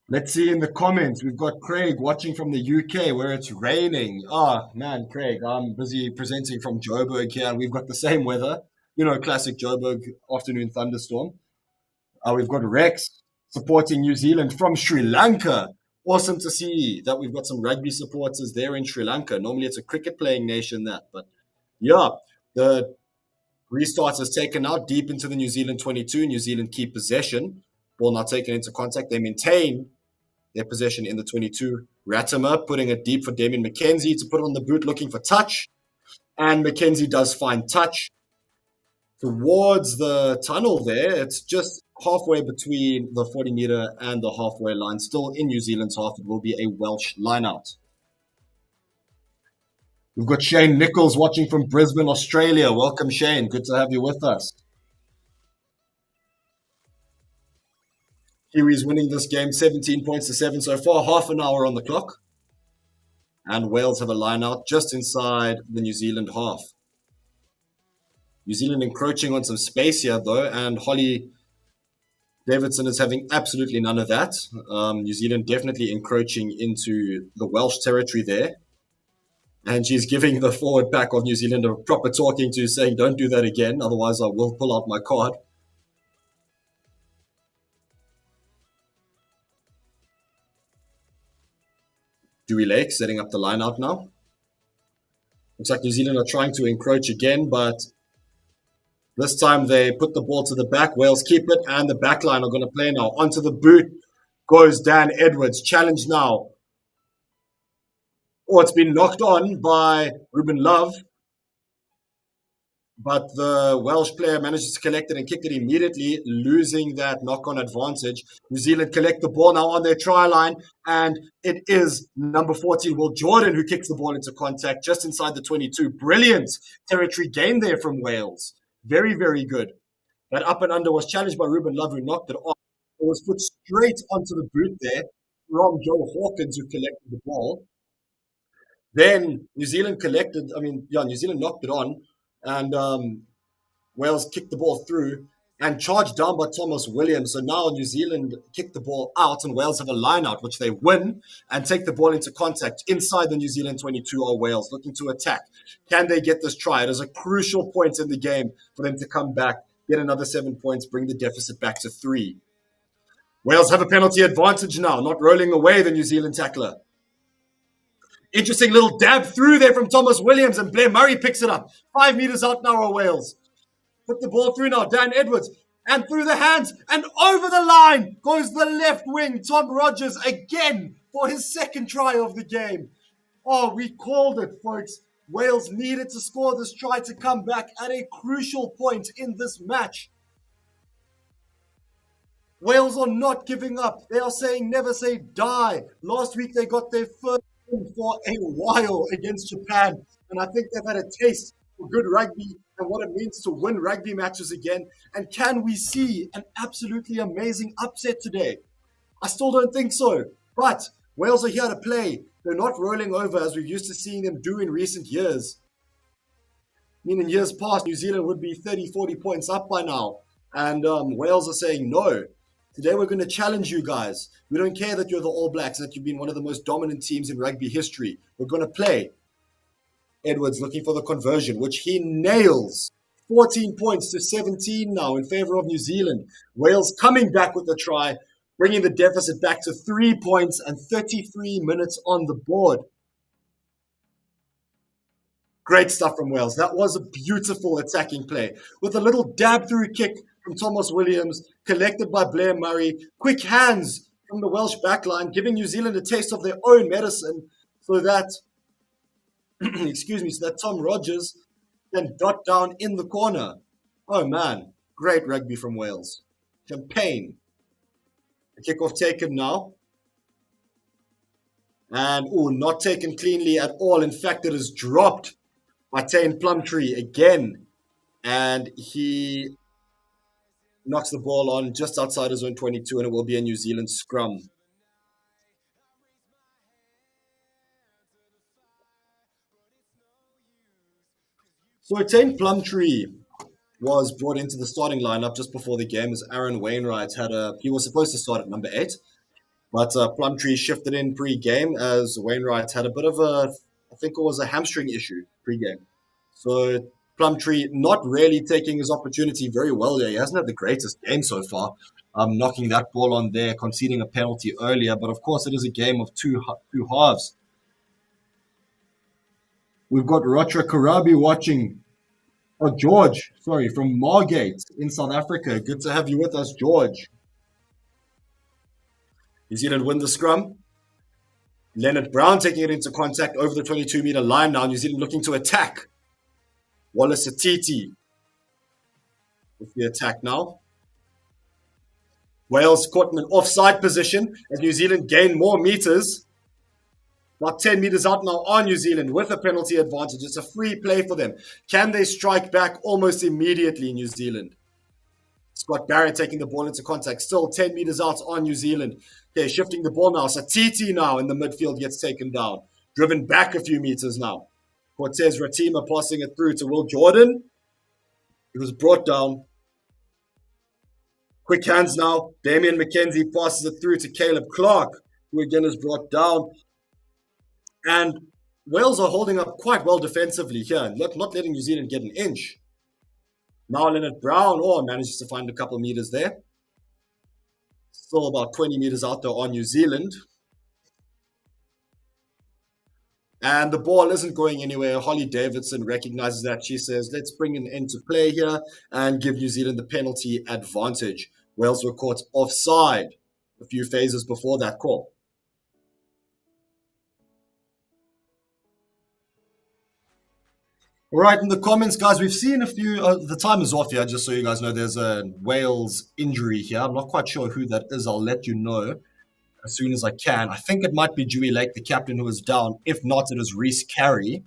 Let's see in the comments. We've got Craig watching from the UK where it's raining. Ah, man, Craig, I'm busy presenting from Joburg here, and we've got the same weather. You know, classic Joburg afternoon thunderstorm. We've got Rex supporting New Zealand from Sri Lanka. Awesome to see that we've got some rugby supporters there in Sri Lanka. Normally it's a cricket playing nation, that. But yeah, the restart is taken out deep into the New Zealand 22. New Zealand keep possession. Ball not taken into contact. They maintain their possession in the 22. Ratimer putting it deep for Damien McKenzie to put on the boot, looking for touch. And McKenzie does find touch towards the tunnel there. It's just halfway between the 40-meter and the halfway line. Still in New Zealand's half. It will be a Welsh lineout. We've got Shane Nichols watching from Brisbane, Australia. Welcome, Shane. Good to have you with us. Kiwis winning this game 17 points to 7 so far. Half an hour on the clock. And Wales have a lineout just inside the New Zealand half. New Zealand encroaching on some space here, though, and Holly Davidson is having absolutely none of that. New Zealand definitely encroaching into the Welsh territory there. And she's giving the forward pack of New Zealand a proper talking to, saying, don't do that again, otherwise I will pull out my card. Dewey Lake setting up the line out now. Looks like New Zealand are trying to encroach again, but this time they put the ball to the back. Wales keep it, and the back line are going to play now. Onto the boot goes Dan Edwards. Challenge now. Oh, it's been knocked on by Ruben Love. But the Welsh player manages to collect it and kick it immediately, losing that knock-on advantage. New Zealand collect the ball now on their try line, and it is number 14, Will Jordan, who kicks the ball into contact just inside the 22. Brilliant territory gain there from Wales. Very, very good. That up and under was challenged by Ruben Love, who knocked it off. It was put straight onto the boot there from Joe Hawkins, who collected the ball. Then New Zealand New Zealand knocked it on, and Wales kicked the ball through and charged down by Thomas Williams. So now New Zealand kicked the ball out, and Wales have a line out, which they win and take the ball into contact inside the New Zealand 22 are Wales, looking to attack. Can they get this try? It is a crucial point in the game for them to come back, get another 7 points, bring the deficit back to 3. Wales have a penalty advantage now, not rolling away the New Zealand tackler. Interesting little dab through there from Thomas Williams, and Blair Murray picks it up. 5 meters out now are Wales. Put the ball through now. Dan Edwards. And through the hands. And over the line goes the left wing. Tom Rogers again for his second try of the game. Oh, we called it, folks. Wales needed to score this try to come back at a crucial point in this match. Wales are not giving up. They are saying never say die. Last week they got their first win for a while against Japan. And I think they've had a taste for good rugby and what it means to win rugby matches again. And can we see an absolutely amazing upset today? I still don't think so. But Wales are here to play. They're not rolling over as we're used to seeing them do in recent years. I mean, in years past, New Zealand would be 30, 40 points up by now. And Wales are saying no. Today we're going to challenge you guys. We don't care that you're the All Blacks, that you've been one of the most dominant teams in rugby history. We're going to play. Edwards looking for the conversion, which he nails. 14 points to 17 now in favor of New Zealand. Wales coming back with the try, bringing the deficit back to 3 points and 33 minutes on the board. Great stuff from Wales. That was a beautiful attacking play with a little dab through kick from Thomas Williams, collected by Blair Murray. Quick hands from the Welsh backline, giving New Zealand a taste of their own medicine so that, so that Tom Rogers can dot down in the corner. Oh man, great rugby from Wales. Champagne. The kickoff taken now. And, not taken cleanly at all. In fact, it is dropped by Tane Plumtree again. And he knocks the ball on just outside his own 22, and it will be a New Zealand scrum. So Tane Plumtree was brought into the starting lineup just before the game as Aaron Wainwright he was supposed to start at number 8, but Plumtree shifted in pre-game as Wainwright had a bit of I think it was a hamstring issue pre-game. So Plumtree not really taking his opportunity very well there. He hasn't had the greatest game so far, knocking that ball on there, conceding a penalty earlier. But of course, it is a game of two halves. We've got Rotra Karabi watching. George, from Margate in South Africa. Good to have you with us, George. New Zealand win the scrum. Leonard Brown taking it into contact over the 22-meter line now. New Zealand looking to attack. Wallace Atiti with the attack now. Wales caught in an offside position as New Zealand gain more meters. About 10 meters out now on New Zealand with a penalty advantage. It's a free play for them. Can they strike back almost immediately, New Zealand? Scott Barrett taking the ball into contact. Still 10 meters out on New Zealand. Okay, shifting the ball now. Satiti now in the midfield gets taken down. Driven back a few meters now. Cortez Ratima passing it through to Will Jordan. He was brought down. Quick hands now. Damian McKenzie passes it through to Caleb Clark, who again is brought down. And Wales are holding up quite well defensively here, not letting New Zealand get an inch. Now Leonard Brown manages to find a couple meters there. Still about 20 meters out there on New Zealand. And the ball isn't going anywhere. Holly Davidson recognizes that. She says, let's bring an end to play here and give New Zealand the penalty advantage. Wales were caught offside a few phases before that call. All right, in the comments, guys, we've seen a few. The time is off here, just so you guys know. There's a Wales injury here. I'm not quite sure who that is. I'll let you know as soon as I can. I think it might be Dewey Lake, the captain, who is down. If not, it is Reese Carey.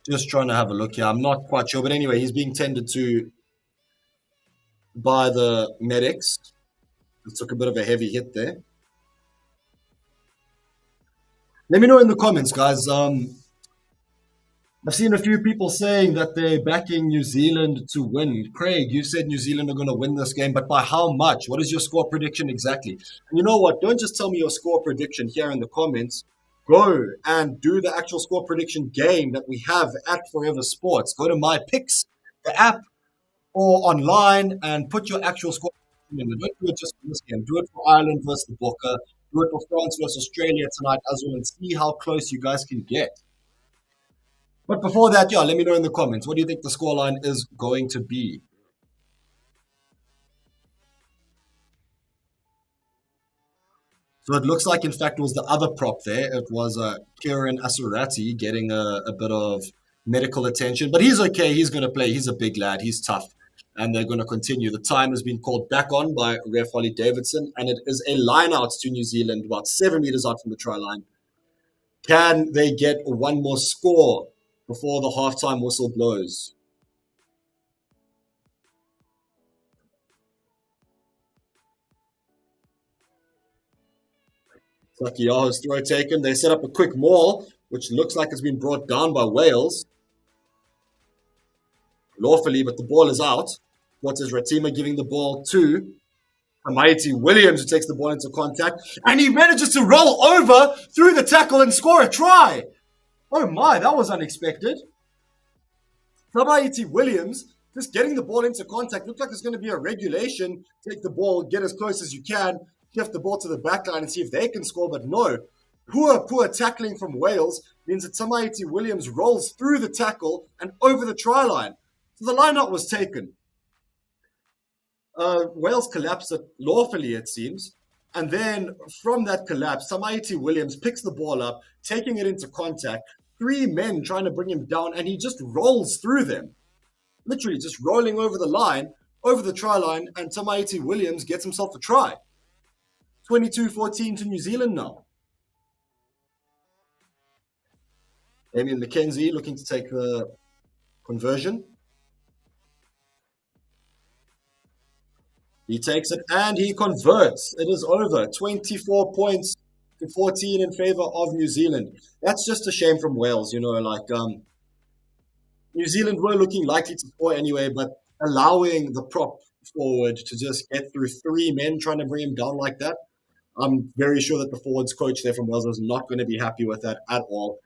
Just trying to have a look here. I'm not quite sure. But anyway, he's being tended to by the medics. It took a bit of a heavy hit there. Let me know in the comments, guys. I've seen a few people saying that they're backing New Zealand to win. Craig, you said New Zealand are going to win this game, but by how much? What is your score prediction exactly? And you know what? Don't just tell me your score prediction here in the comments. Go and do the actual score prediction game that we have at Forever Sports. Go to My Picks, the app, or online, and put your actual score in. Don't do it just for this game. Do it for Ireland versus the Bokke. Do it for France versus Australia tonight as well, and see how close you guys can get. But before that, yeah, let me know in the comments. What do you think the scoreline is going to be? So it looks like, in fact, it was the other prop there. It was Kieran Asurati getting a bit of medical attention, but he's okay. He's going to play. He's a big lad. He's tough. And they're going to continue. The time has been called back on by Ref Holly Davidson, and it is a line out to New Zealand, about 7 meters out from the try line. Can they get one more score before the halftime whistle blows? Sakiaho's throw taken. They set up a quick maul, which looks like it's been brought down by Wales. Lawfully, but the ball is out. What is Ratima giving the ball to? Mighty Williams, who takes the ball into contact, and he manages to roll over through the tackle and score a try. Oh my, that was unexpected. Mighty Williams just getting the ball into contact. Looked like there's going to be a regulation. Take the ball, get as close as you can, shift the ball to the back line and see if they can score, but no. Poor tackling from Wales means that Mighty Williams rolls through the tackle and over the try line. So the line-out was taken. Wales collapsed it lawfully, it seems. And then from that collapse, Samaiti Williams picks the ball up, taking it into contact. 3 men trying to bring him down, and he just rolls through them. Literally just rolling over the line, over the try line, and Samaiti Williams gets himself a try. 22-14 to New Zealand now. Damien McKenzie looking to take the conversion. He takes it and he converts. It is over. 24 points to 14 in favor of New Zealand. That's just a shame from Wales, New Zealand were looking likely to score anyway, but allowing the prop forward to just get through 3 men trying to bring him down like that, I'm very sure that the forwards coach there from Wales was not going to be happy with that at all.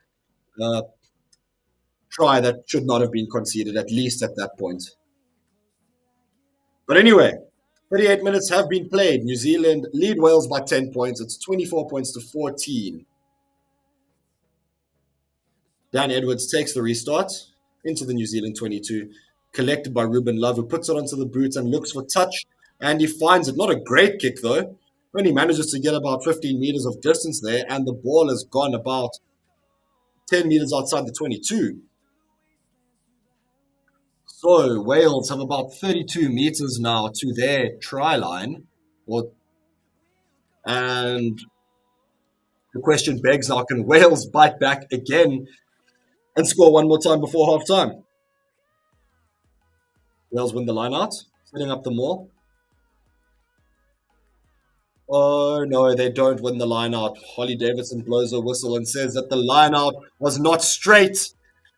Try that should not have been conceded, at least at that point. But anyway, 38 minutes have been played. New Zealand lead Wales by 10 points. It's 24 points to 14. Dan Edwards takes the restart into the New Zealand 22, collected by Ruben Love, who puts it onto the boot and looks for touch, and he finds it. Not a great kick, though. Only manages to get about 15 meters of distance there, and the ball has gone about 10 meters outside the 22. So Wales have about 32 meters now to their try line. And the question begs now, can Wales bite back again and score one more time before half-time? Wales win the line-out, setting up the maul. Oh, no, they don't win the line-out. Holly Davidson blows a whistle and says that the line-out was not straight.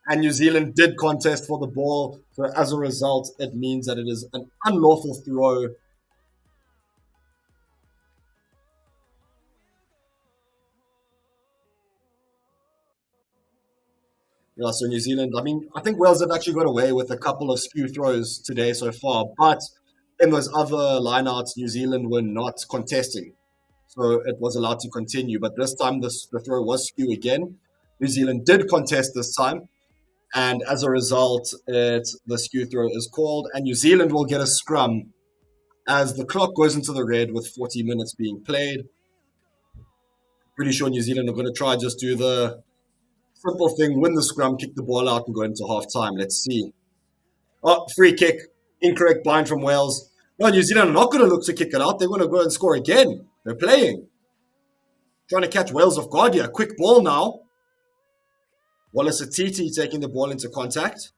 And New Zealand did contest for the ball. So as a result, it means that it is an unlawful throw. Yeah, so New Zealand, I think Wales have actually got away with a couple of skew throws today so far. But in those other lineouts, New Zealand were not contesting. So it was allowed to continue. But this time, the throw was skew again. New Zealand did contest this time. And as a result, the skew throw is called, and New Zealand will get a scrum as the clock goes into the red with 40 minutes being played. Pretty sure New Zealand are going to try just do the simple thing, win the scrum, kick the ball out, and go into half-time. Let's see. Oh, free kick. Incorrect bind from Wales. No, New Zealand are not going to look to kick it out. They're going to go and score again. They're playing. Trying to catch Wales off guard here. Quick ball now. Wallace Atiti taking the ball into contact.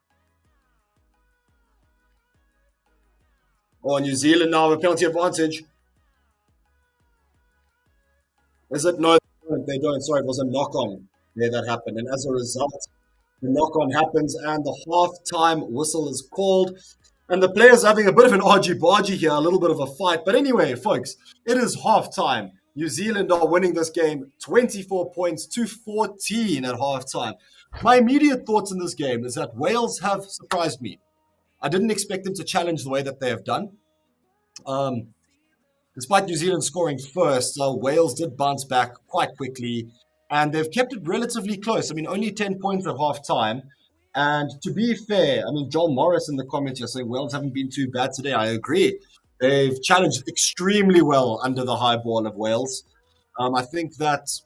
Oh, New Zealand now have a penalty advantage. Is it? No, they don't. Sorry, it was a knock-on there that happened. And as a result, the knock-on happens and the half-time whistle is called. And the players are having a bit of an argy-bargy here, a little bit of a fight. But anyway, folks, it is half-time. New Zealand are winning this game 24 points to 14 at half-time. My immediate thoughts in this game is that Wales have surprised me. I didn't expect them to challenge the way that they have done. Despite New Zealand scoring first, Wales did bounce back quite quickly, and they've kept it relatively close. Only 10 points at half-time, And to be fair, I mean, Joel Morris in the comments, you're saying Wales haven't been too bad today. I agree. They've challenged extremely well under the high ball of Wales. I think that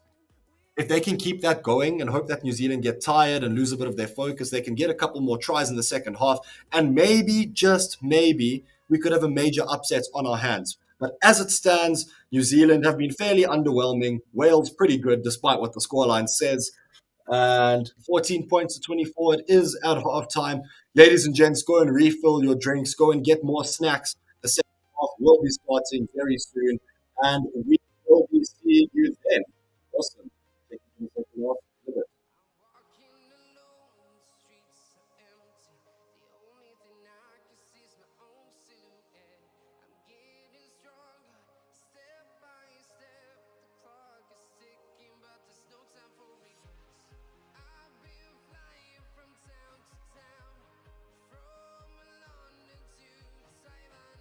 if they can keep that going and hope that New Zealand get tired and lose a bit of their focus, they can get a couple more tries in the second half. And maybe, just maybe, we could have a major upset on our hands. But as it stands, New Zealand have been fairly underwhelming. Wales pretty good, despite what the scoreline says. And 14 points to 24. It is at half time. Ladies and gents, go and refill your drinks. Go and get more snacks. The second half will be starting very soon. And we will be seeing you then. Awesome. Take it from the second half. Walking alone, the streets are empty. The only thing I can see is my own silhouette. I'm getting stronger, step by step. The clock is ticking, but there's no time for regrets. I've been flying from town to town, from London to Taiwan.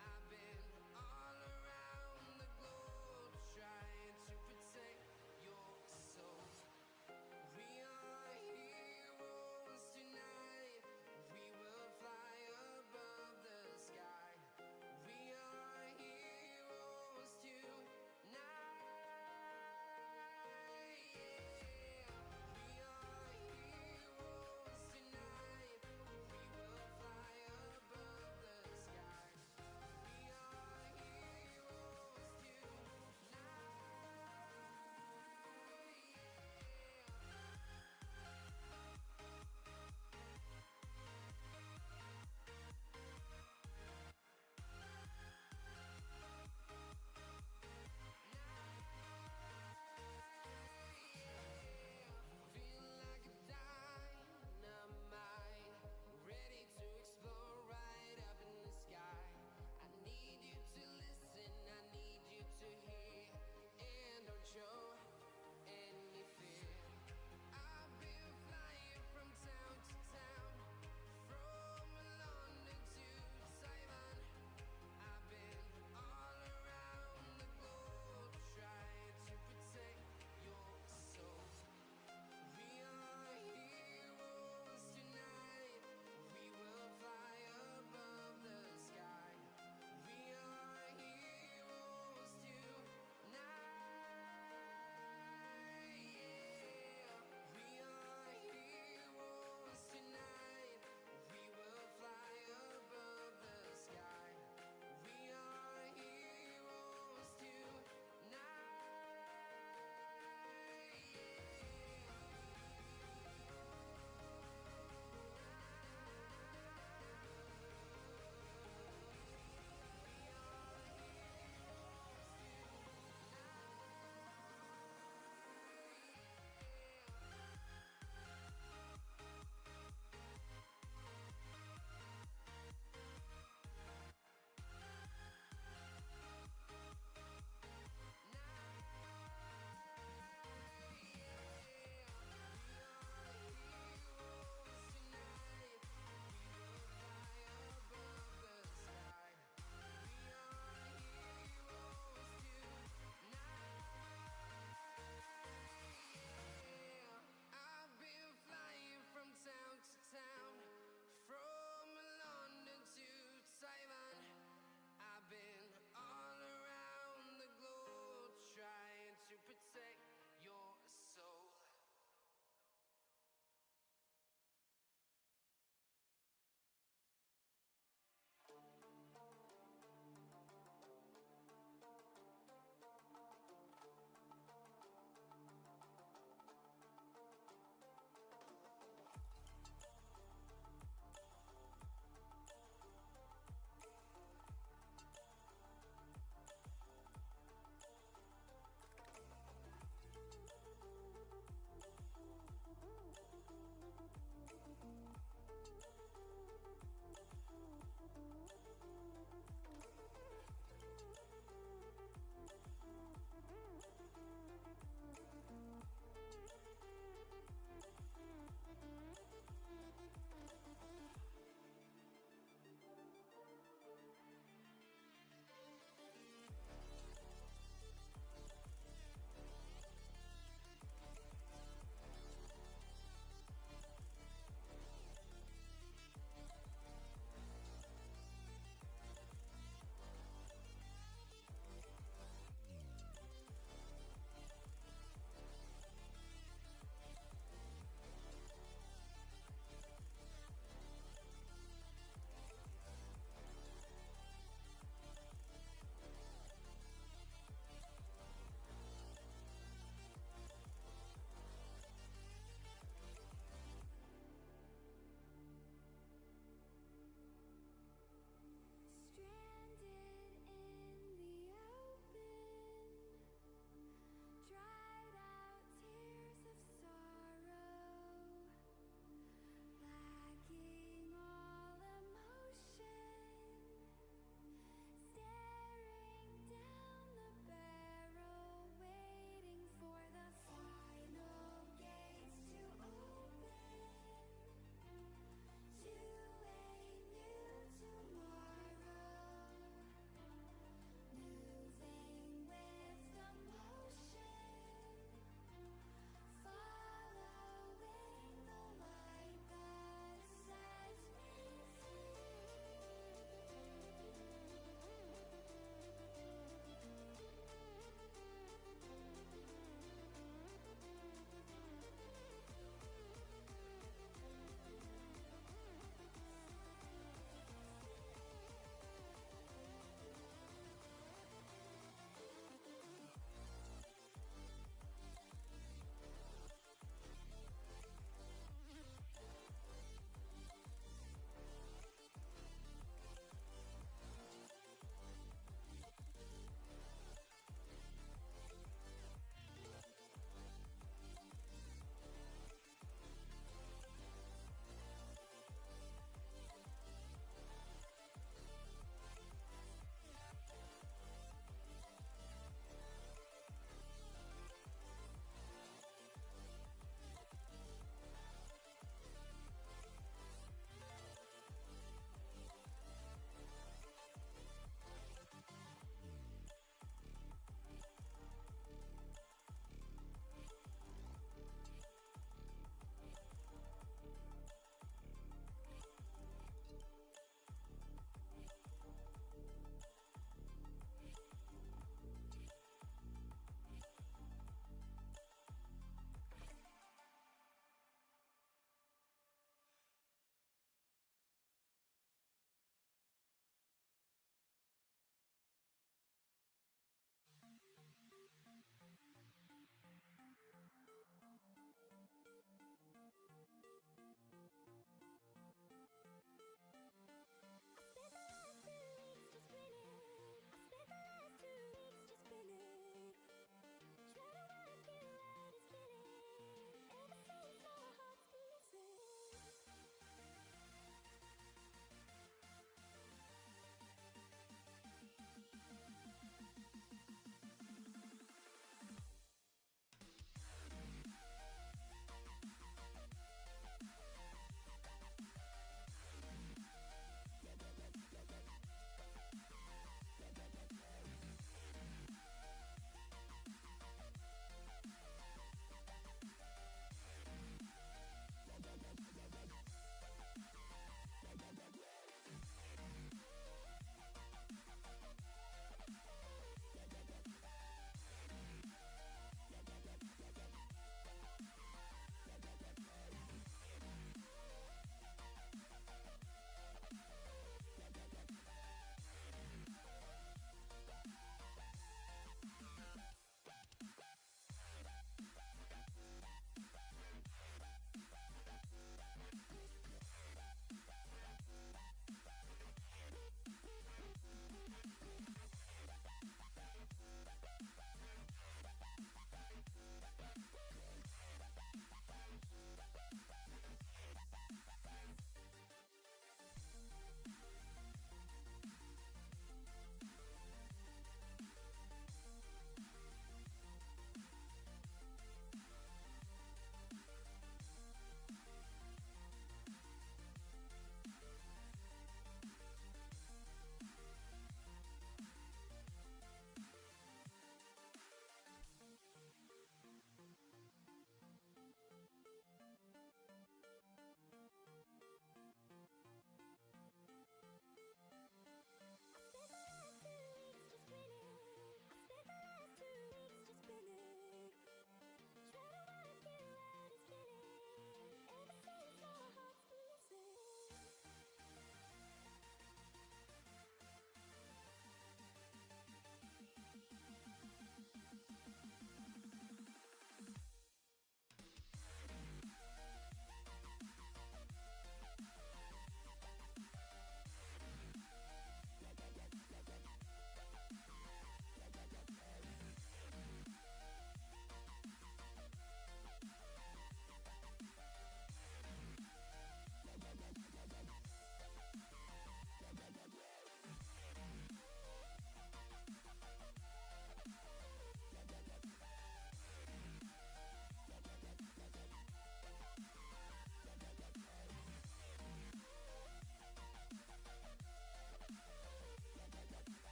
I've been all around the globe trying to protect your soul.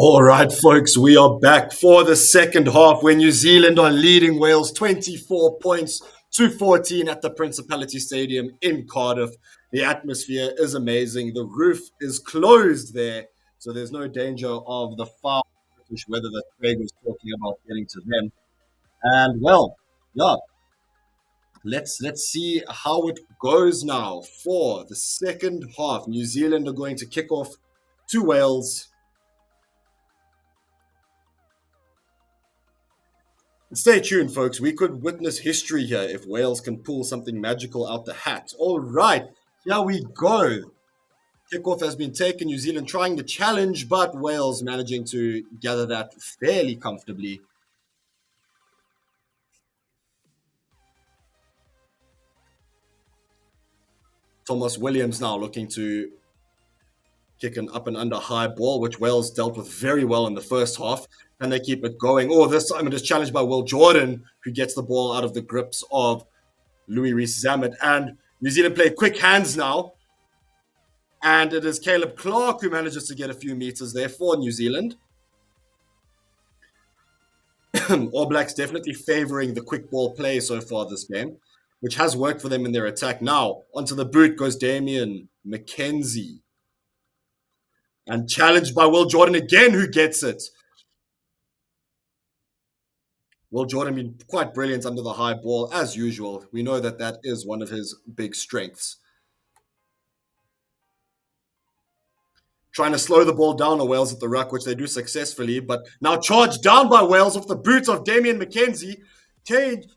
All right, folks, we are back for the second half where New Zealand are leading Wales 24 points to 14 at the Principality Stadium in Cardiff. The atmosphere is amazing. The roof is closed there, so there's no danger of the foul British weather that Craig was talking about getting to them. And well, yeah, let's see how it goes now for the second half. New Zealand are going to kick off to Wales. Stay tuned, folks. We could witness history here if Wales can pull something magical out the hat. All right, here we go. Kickoff has been taken. New Zealand trying the challenge, but Wales managing to gather that fairly comfortably. Thomas Williams now looking to kick an up and under high ball, which Wales dealt with very well in the first half. Can they keep it going? Oh, this time it is challenged by Will Jordan, who gets the ball out of the grips of Louis Rees-Zammit. And New Zealand play quick hands now. And it is Caleb Clark who manages to get a few meters there for New Zealand. All Blacks definitely favouring the quick ball play so far this game, which has worked for them in their attack. Now, onto the boot goes Damian McKenzie. And challenged by Will Jordan again, who gets it. Will Jordan been quite brilliant under the high ball, as usual. We know that that is one of his big strengths. Trying to slow the ball down on Wales at the ruck, which they do successfully, but now charged down by Wales off the boots of Damian McKenzie.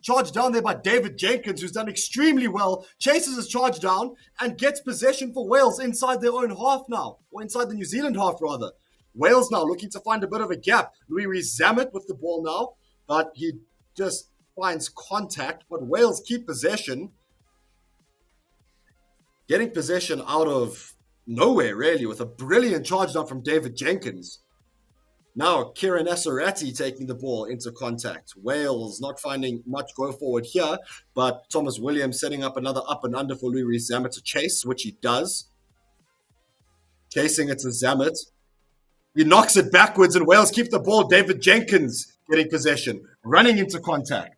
Charged down there by David Jenkins, who's done extremely well, chases his charge down and gets possession for Wales inside their own half now, or inside the New Zealand half rather. Wales now looking to find a bit of a gap. Louis Rees-Zammit with the ball now, but he just finds contact, but Wales keep possession. Getting possession out of nowhere, really, with a brilliant charge down from David Jenkins. Now, Kieran Esarati taking the ball into contact. Wales not finding much go forward here, but Thomas Williams setting up another up and under for Louis Rees-Zammit to chase, which he does. Chasing it to Zammit. He knocks it backwards and Wales keep the ball. David Jenkins getting possession, running into contact.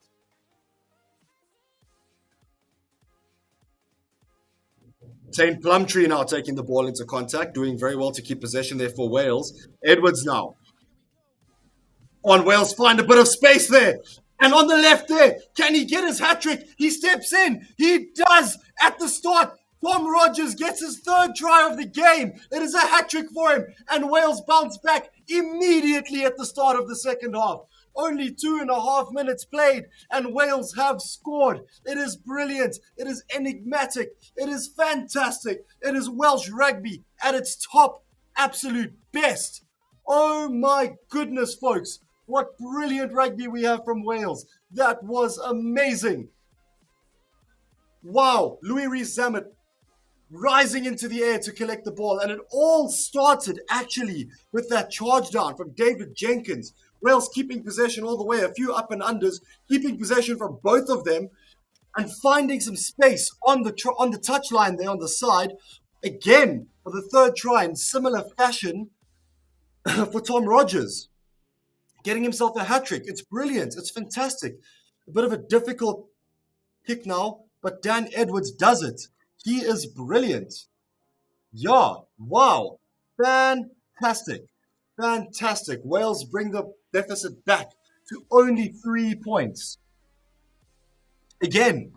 Tane Plumtree now taking the ball into contact, doing very well to keep possession there for Wales. Edwards now on Wales, find a bit of space there. And on the left there, can he get his hat-trick? He steps in. He does at the start. Tom Rogers gets his third try of the game. It is a hat-trick for him. And Wales bounce back immediately at the start of the second half. Only 2.5 minutes played, and Wales have scored. It is brilliant. It is enigmatic. It is fantastic. It is Welsh rugby at its top, absolute best. Oh my goodness, folks. What brilliant rugby we have from Wales. That was amazing. Wow. Louis Rees-Zammit rising into the air to collect the ball. And it all started actually with that charge down from David Jenkins. Wales keeping possession all the way, a few up and unders, keeping possession from both of them and finding some space on the touchline there on the side. Again, for the third try in similar fashion for Tom Rogers. Getting himself a hat-trick. It's brilliant. It's fantastic. A bit of a difficult kick now, but Dan Edwards does it. He is brilliant. Yeah, wow. Fantastic. Fantastic. Wales bring the deficit back to only 3 points. Again,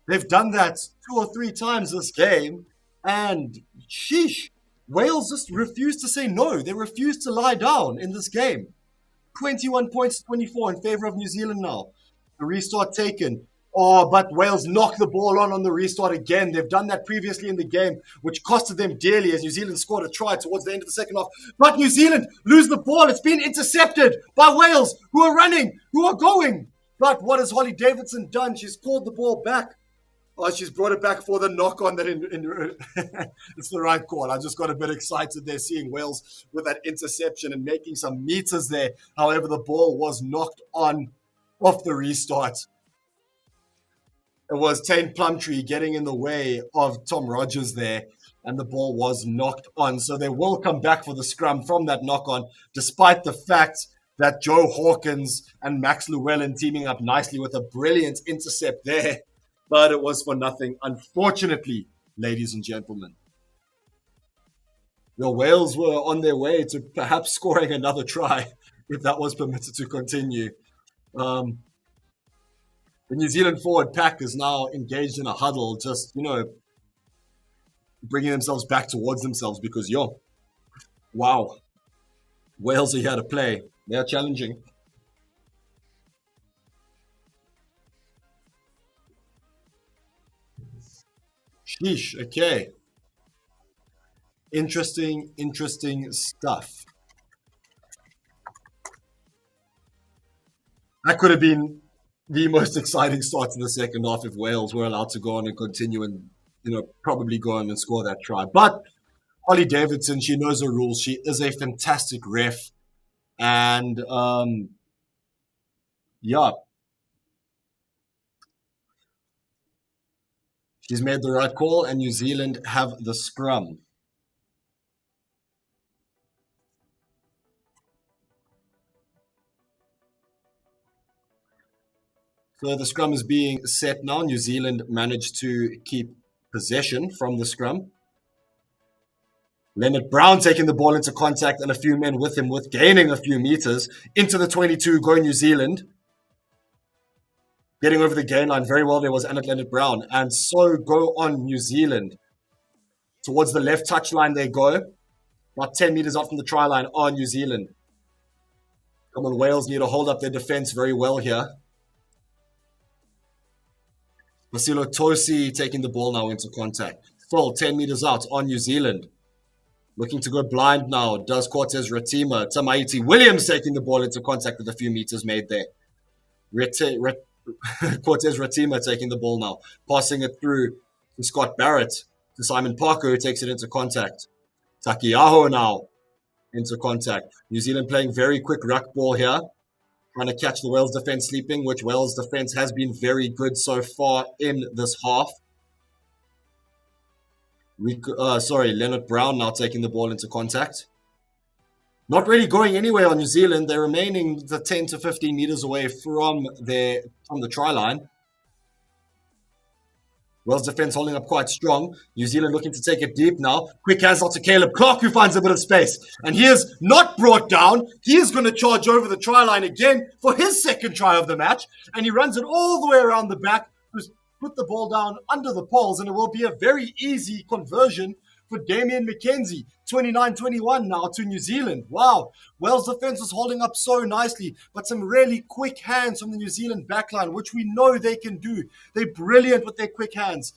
they've done that 2 or 3 times this game, and sheesh, Wales just refused to say no. They refused to lie down in this game. 21 points to 24 in favor of New Zealand now. The restart taken. Oh, but Wales knocked the ball on the restart again. They've done that previously in the game, which costed them dearly as New Zealand scored a try towards the end of the second half. But New Zealand lose the ball. It's been intercepted by Wales, who are running, who are going. But what has Holly Davidson done? She's called the ball back. Oh, she's brought it back for the knock on that. It's the right call. I just got a bit excited there seeing Wales with that interception and making some meters there. However, the ball was knocked on off the restart. It was Tane Plumtree getting in the way of Tom Rogers there, and the ball was knocked on. So they will come back for the scrum from that knock on, despite the fact that Joe Hawkins and Max Llewellyn teaming up nicely with a brilliant intercept there. But it was for nothing, unfortunately, ladies and gentlemen. The Wales were on their way to perhaps scoring another try if that was permitted to continue. Um, the New Zealand forward pack is now engaged in a huddle, just, bringing themselves back towards themselves because, wow, Wales are here to play. They're challenging. Sheesh, okay. Interesting stuff. That could have been the most exciting start in the second half if Wales were allowed to go on and continue and, probably go on and score that try. But Holly Davidson, she knows the rules. She is a fantastic ref. And, yeah, she's made the right call, and New Zealand have the scrum. So the scrum is being set now. New Zealand managed to keep possession from the scrum. Leonard Brown taking the ball into contact and a few men with him, with gaining a few meters into the 22, going New Zealand. Getting over the gain line very well there was Annette Leonard Brown. And so go on New Zealand. Towards the left touch line they go. About 10 meters off from the try line on New Zealand. Come on, Wales need to hold up their defense very well here. Vasilo Tosi taking the ball now into contact. Still 10 meters out on New Zealand. Looking to go blind now. Does Cortez Ratima. Tamaiti Williams taking the ball into contact with a few meters made there. Cortez Ratima taking the ball now. Passing it through to Scott Barrett. To Simon Parker, who takes it into contact. Takiaho now into contact. New Zealand playing very quick ruck ball here. Trying to catch the Wales defense sleeping, which Wales defense has been very good so far in this half. Leonard Brown now taking the ball into contact. Not really going anywhere on New Zealand. They're remaining the 10 to 15 meters away from the try line. Wales defense holding up quite strong. New Zealand looking to take it deep now. Quick hands out to Caleb Clark, who finds a bit of space. And he is not brought down. He is going to charge over the try line again for his second try of the match. And he runs it all the way around the back. Put the ball down under the poles, and it will be a very easy conversion for Damian McKenzie. 29-21 now to New Zealand. Wow. Wales defense is holding up so nicely, but some really quick hands from the New Zealand backline, which we know they can do. They're brilliant with their quick hands.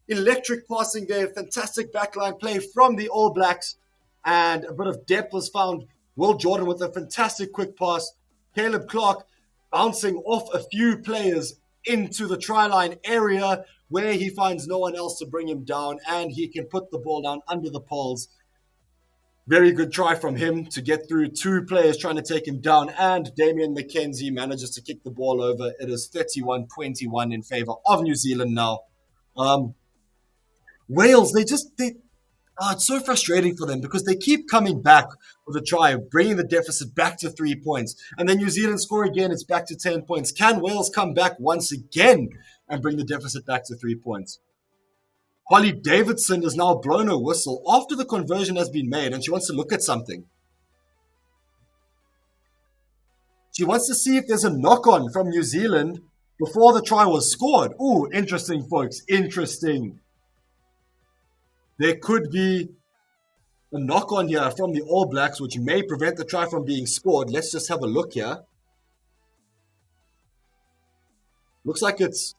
Electric passing there, fantastic backline play from the All Blacks, and a bit of depth was found. Will Jordan with a fantastic quick pass. Caleb Clark bouncing off a few players into the try line area where he finds no one else to bring him down, and he can put the ball down under the poles. Very good try from him to get through two players trying to take him down, and Damian McKenzie manages to kick the ball over. It is 31-21 in favor of New Zealand now. Wales, it's so frustrating for them because they keep coming back with a try, bringing the deficit back to 3 points. And then New Zealand score again, it's back to 10 points. Can Wales come back once again and bring the deficit back to 3 points? Holly Davidson has now blown her whistle after the conversion has been made, and she wants to look at something. She wants to see if there's a knock-on from New Zealand before the try was scored. Ooh, interesting, folks. Interesting. There could be a knock-on here from the All Blacks, which may prevent the try from being scored. Let's just have a look here. Looks like it's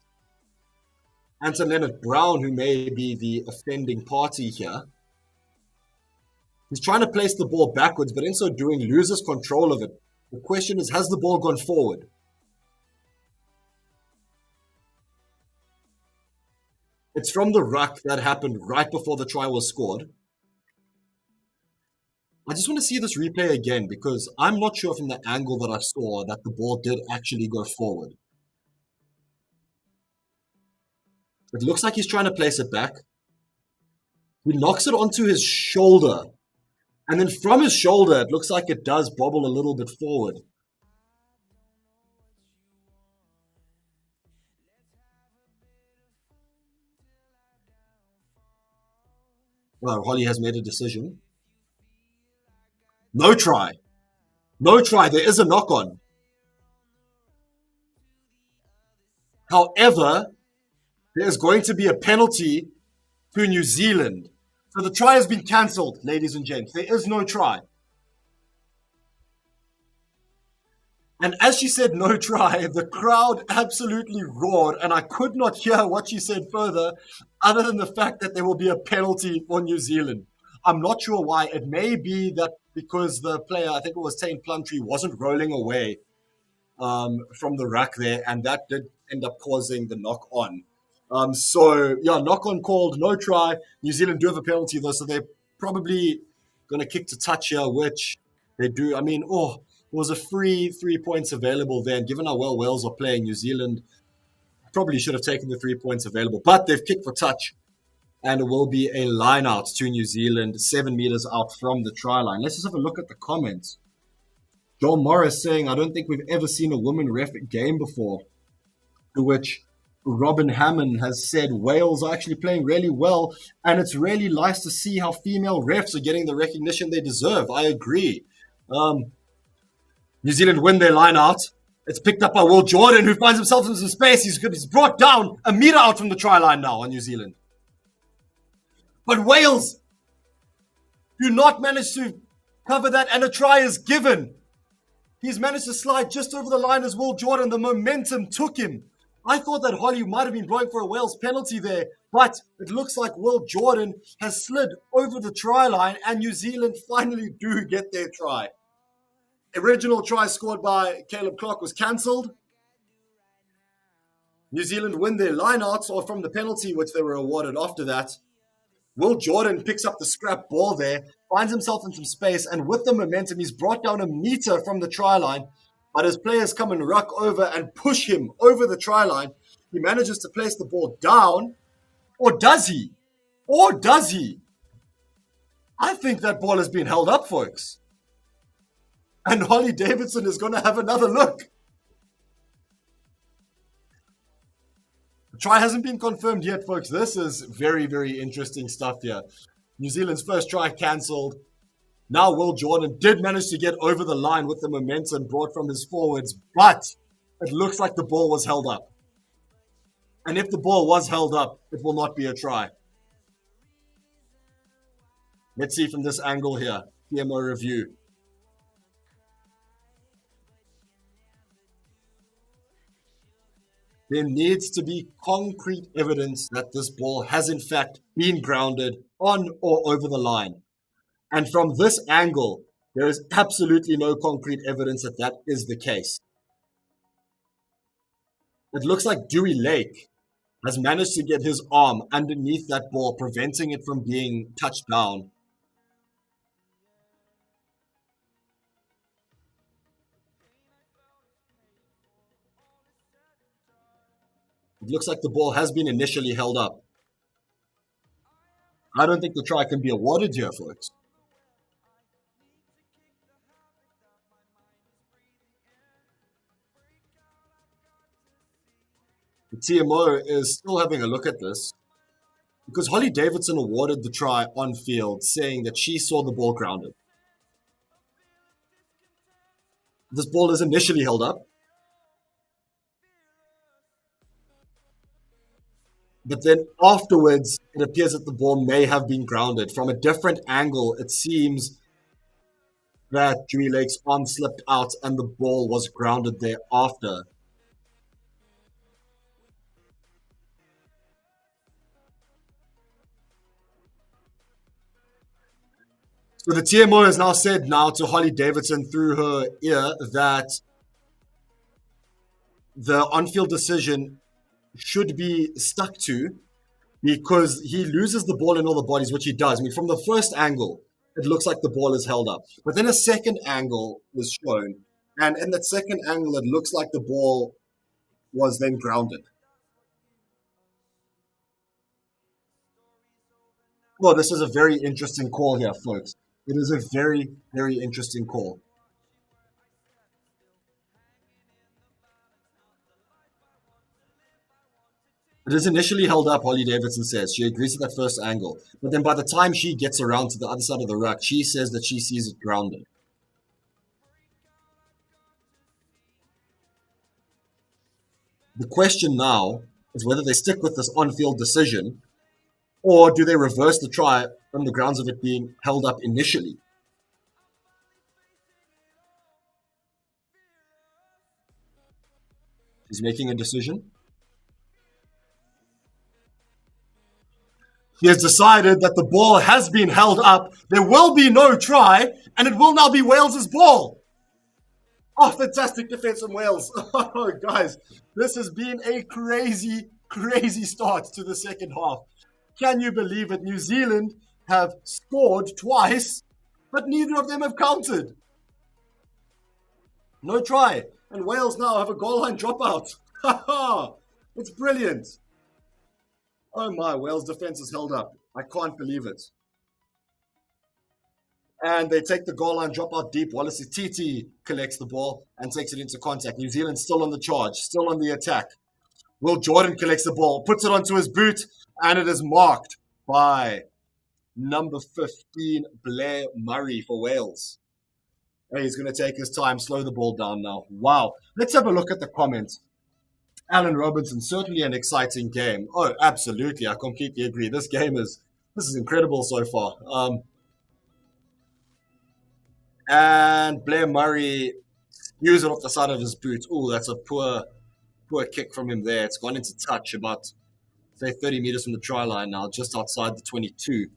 Anton Leonard Brown who may be the offending party here. He's trying to place the ball backwards, but in so doing loses control of it. The question is, has the ball gone forward? It's from the ruck that happened right before the try was scored. I just want to see this replay again because I'm not sure from the angle that I saw that the ball did actually go forward. It looks like he's trying to place it back. He knocks it onto his shoulder. And then from his shoulder, it looks like it does bobble a little bit forward. Well, Holly has made a decision. No try. No try. There is a knock on. However, there is going to be a penalty to New Zealand. So the try has been cancelled, ladies and gents. There is no try. And as she said no try, the crowd absolutely roared, and I could not hear what she said further, other than the fact that there will be a penalty for New Zealand. I'm not sure why. It may be that because the player, I think it was Tane Plumtree, wasn't rolling away from the ruck there, and that did end up causing the knock on. Knock on called, no try. New Zealand do have a penalty though, so they're probably going to kick to touch here, which they do. I mean, there was a free 3 points available there, and given how well Wales are playing, New Zealand probably should have taken the 3 points available, but they've kicked for touch, and it will be a line out to New Zealand, 7 meters out from the try line. Let's just have a look at the comments. Joel Morris saying, I don't think we've ever seen a woman ref game before. To which Robin Hammond has said, Wales are actually playing really well, and it's really nice to see how female refs are getting the recognition they deserve. I agree. New Zealand win their line out. It's picked up by Will Jordan, who finds himself in some space. He's brought down a meter out from the try line now on New Zealand. But Wales do not manage to cover that, and a try is given. He's managed to slide just over the line as Will Jordan. The momentum took him. I thought that Holly might have been blowing for a Wales penalty there, but it looks like Will Jordan has slid over the try line, and New Zealand finally do get their try. Original try scored by Caleb Clark was cancelled. New Zealand win their lineouts or from the penalty, which they were awarded after that. Will Jordan picks up the scrap ball there, finds himself in some space, and with the momentum, he's brought down a meter from the try line. But his players come and ruck over and push him over the try line. He manages to place the ball down. Or does he? Or does he? I think that ball has been held up, folks. And Holly Davidson is going to have another look. The try hasn't been confirmed yet, folks. This is very, very interesting stuff here. New Zealand's first try cancelled. Now Will Jordan did manage to get over the line with the momentum brought from his forwards, but it looks like the ball was held up. And if the ball was held up, it will not be a try. Let's see from this angle here. PMO review. There needs to be concrete evidence that this ball has in fact been grounded on or over the line. And from this angle, there is absolutely no concrete evidence that that is the case. It looks like Dewey Lake has managed to get his arm underneath that ball, preventing it from being touched down. It looks like the ball has been initially held up. I don't think the try can be awarded here, folks. The TMO is still having a look at this because Holly Davidson awarded the try on field, saying that she saw the ball grounded. This ball is initially held up, but then afterwards, it appears that the ball may have been grounded. From a different angle, it seems that Dewey Lake's arm slipped out and the ball was grounded thereafter. So the TMO has now said to Holly Davidson through her ear that the on-field decision should be stuck to because he loses the ball in all the bodies, which he does. I mean, from the first angle, it looks like the ball is held up. But then a second angle was shown. And in that second angle, it looks like the ball was then grounded. Well, this is a very interesting call here, folks. It is a very, very interesting call. It is initially held up, Holly Davidson says. She agrees with that first angle. But then by the time she gets around to the other side of the ruck, she says that she sees it grounded. The question now is whether they stick with this on field decision or do they reverse the try on the grounds of it being held up initially. She's making a decision. He has decided that the ball has been held up. There will be no try, and it will now be Wales's ball. Oh, fantastic defense from Wales. Oh, guys, this has been a crazy, crazy start to the second half. Can you believe it? New Zealand have scored twice, but neither of them have counted. No try. And Wales now have a goal line dropout. It's brilliant. Oh my, Wales' defense is held up. I can't believe it. And they take the goal line, drop out deep. Wallace Titi collects the ball and takes it into contact. New Zealand still on the charge, still on the attack. Will Jordan collects the ball, puts it onto his boot, and it is marked by number 15, Blair Murray for Wales. And he's going to take his time, slow the ball down now. Wow. Let's have a look at the comments. Alan Robinson, certainly an exciting game. Oh, absolutely. I completely agree. This is incredible so far. And Blair Murray used it off the side of his boot. Oh, that's a poor kick from him there. It's gone into touch about, say, 30 meters from the try line now, just outside the 22.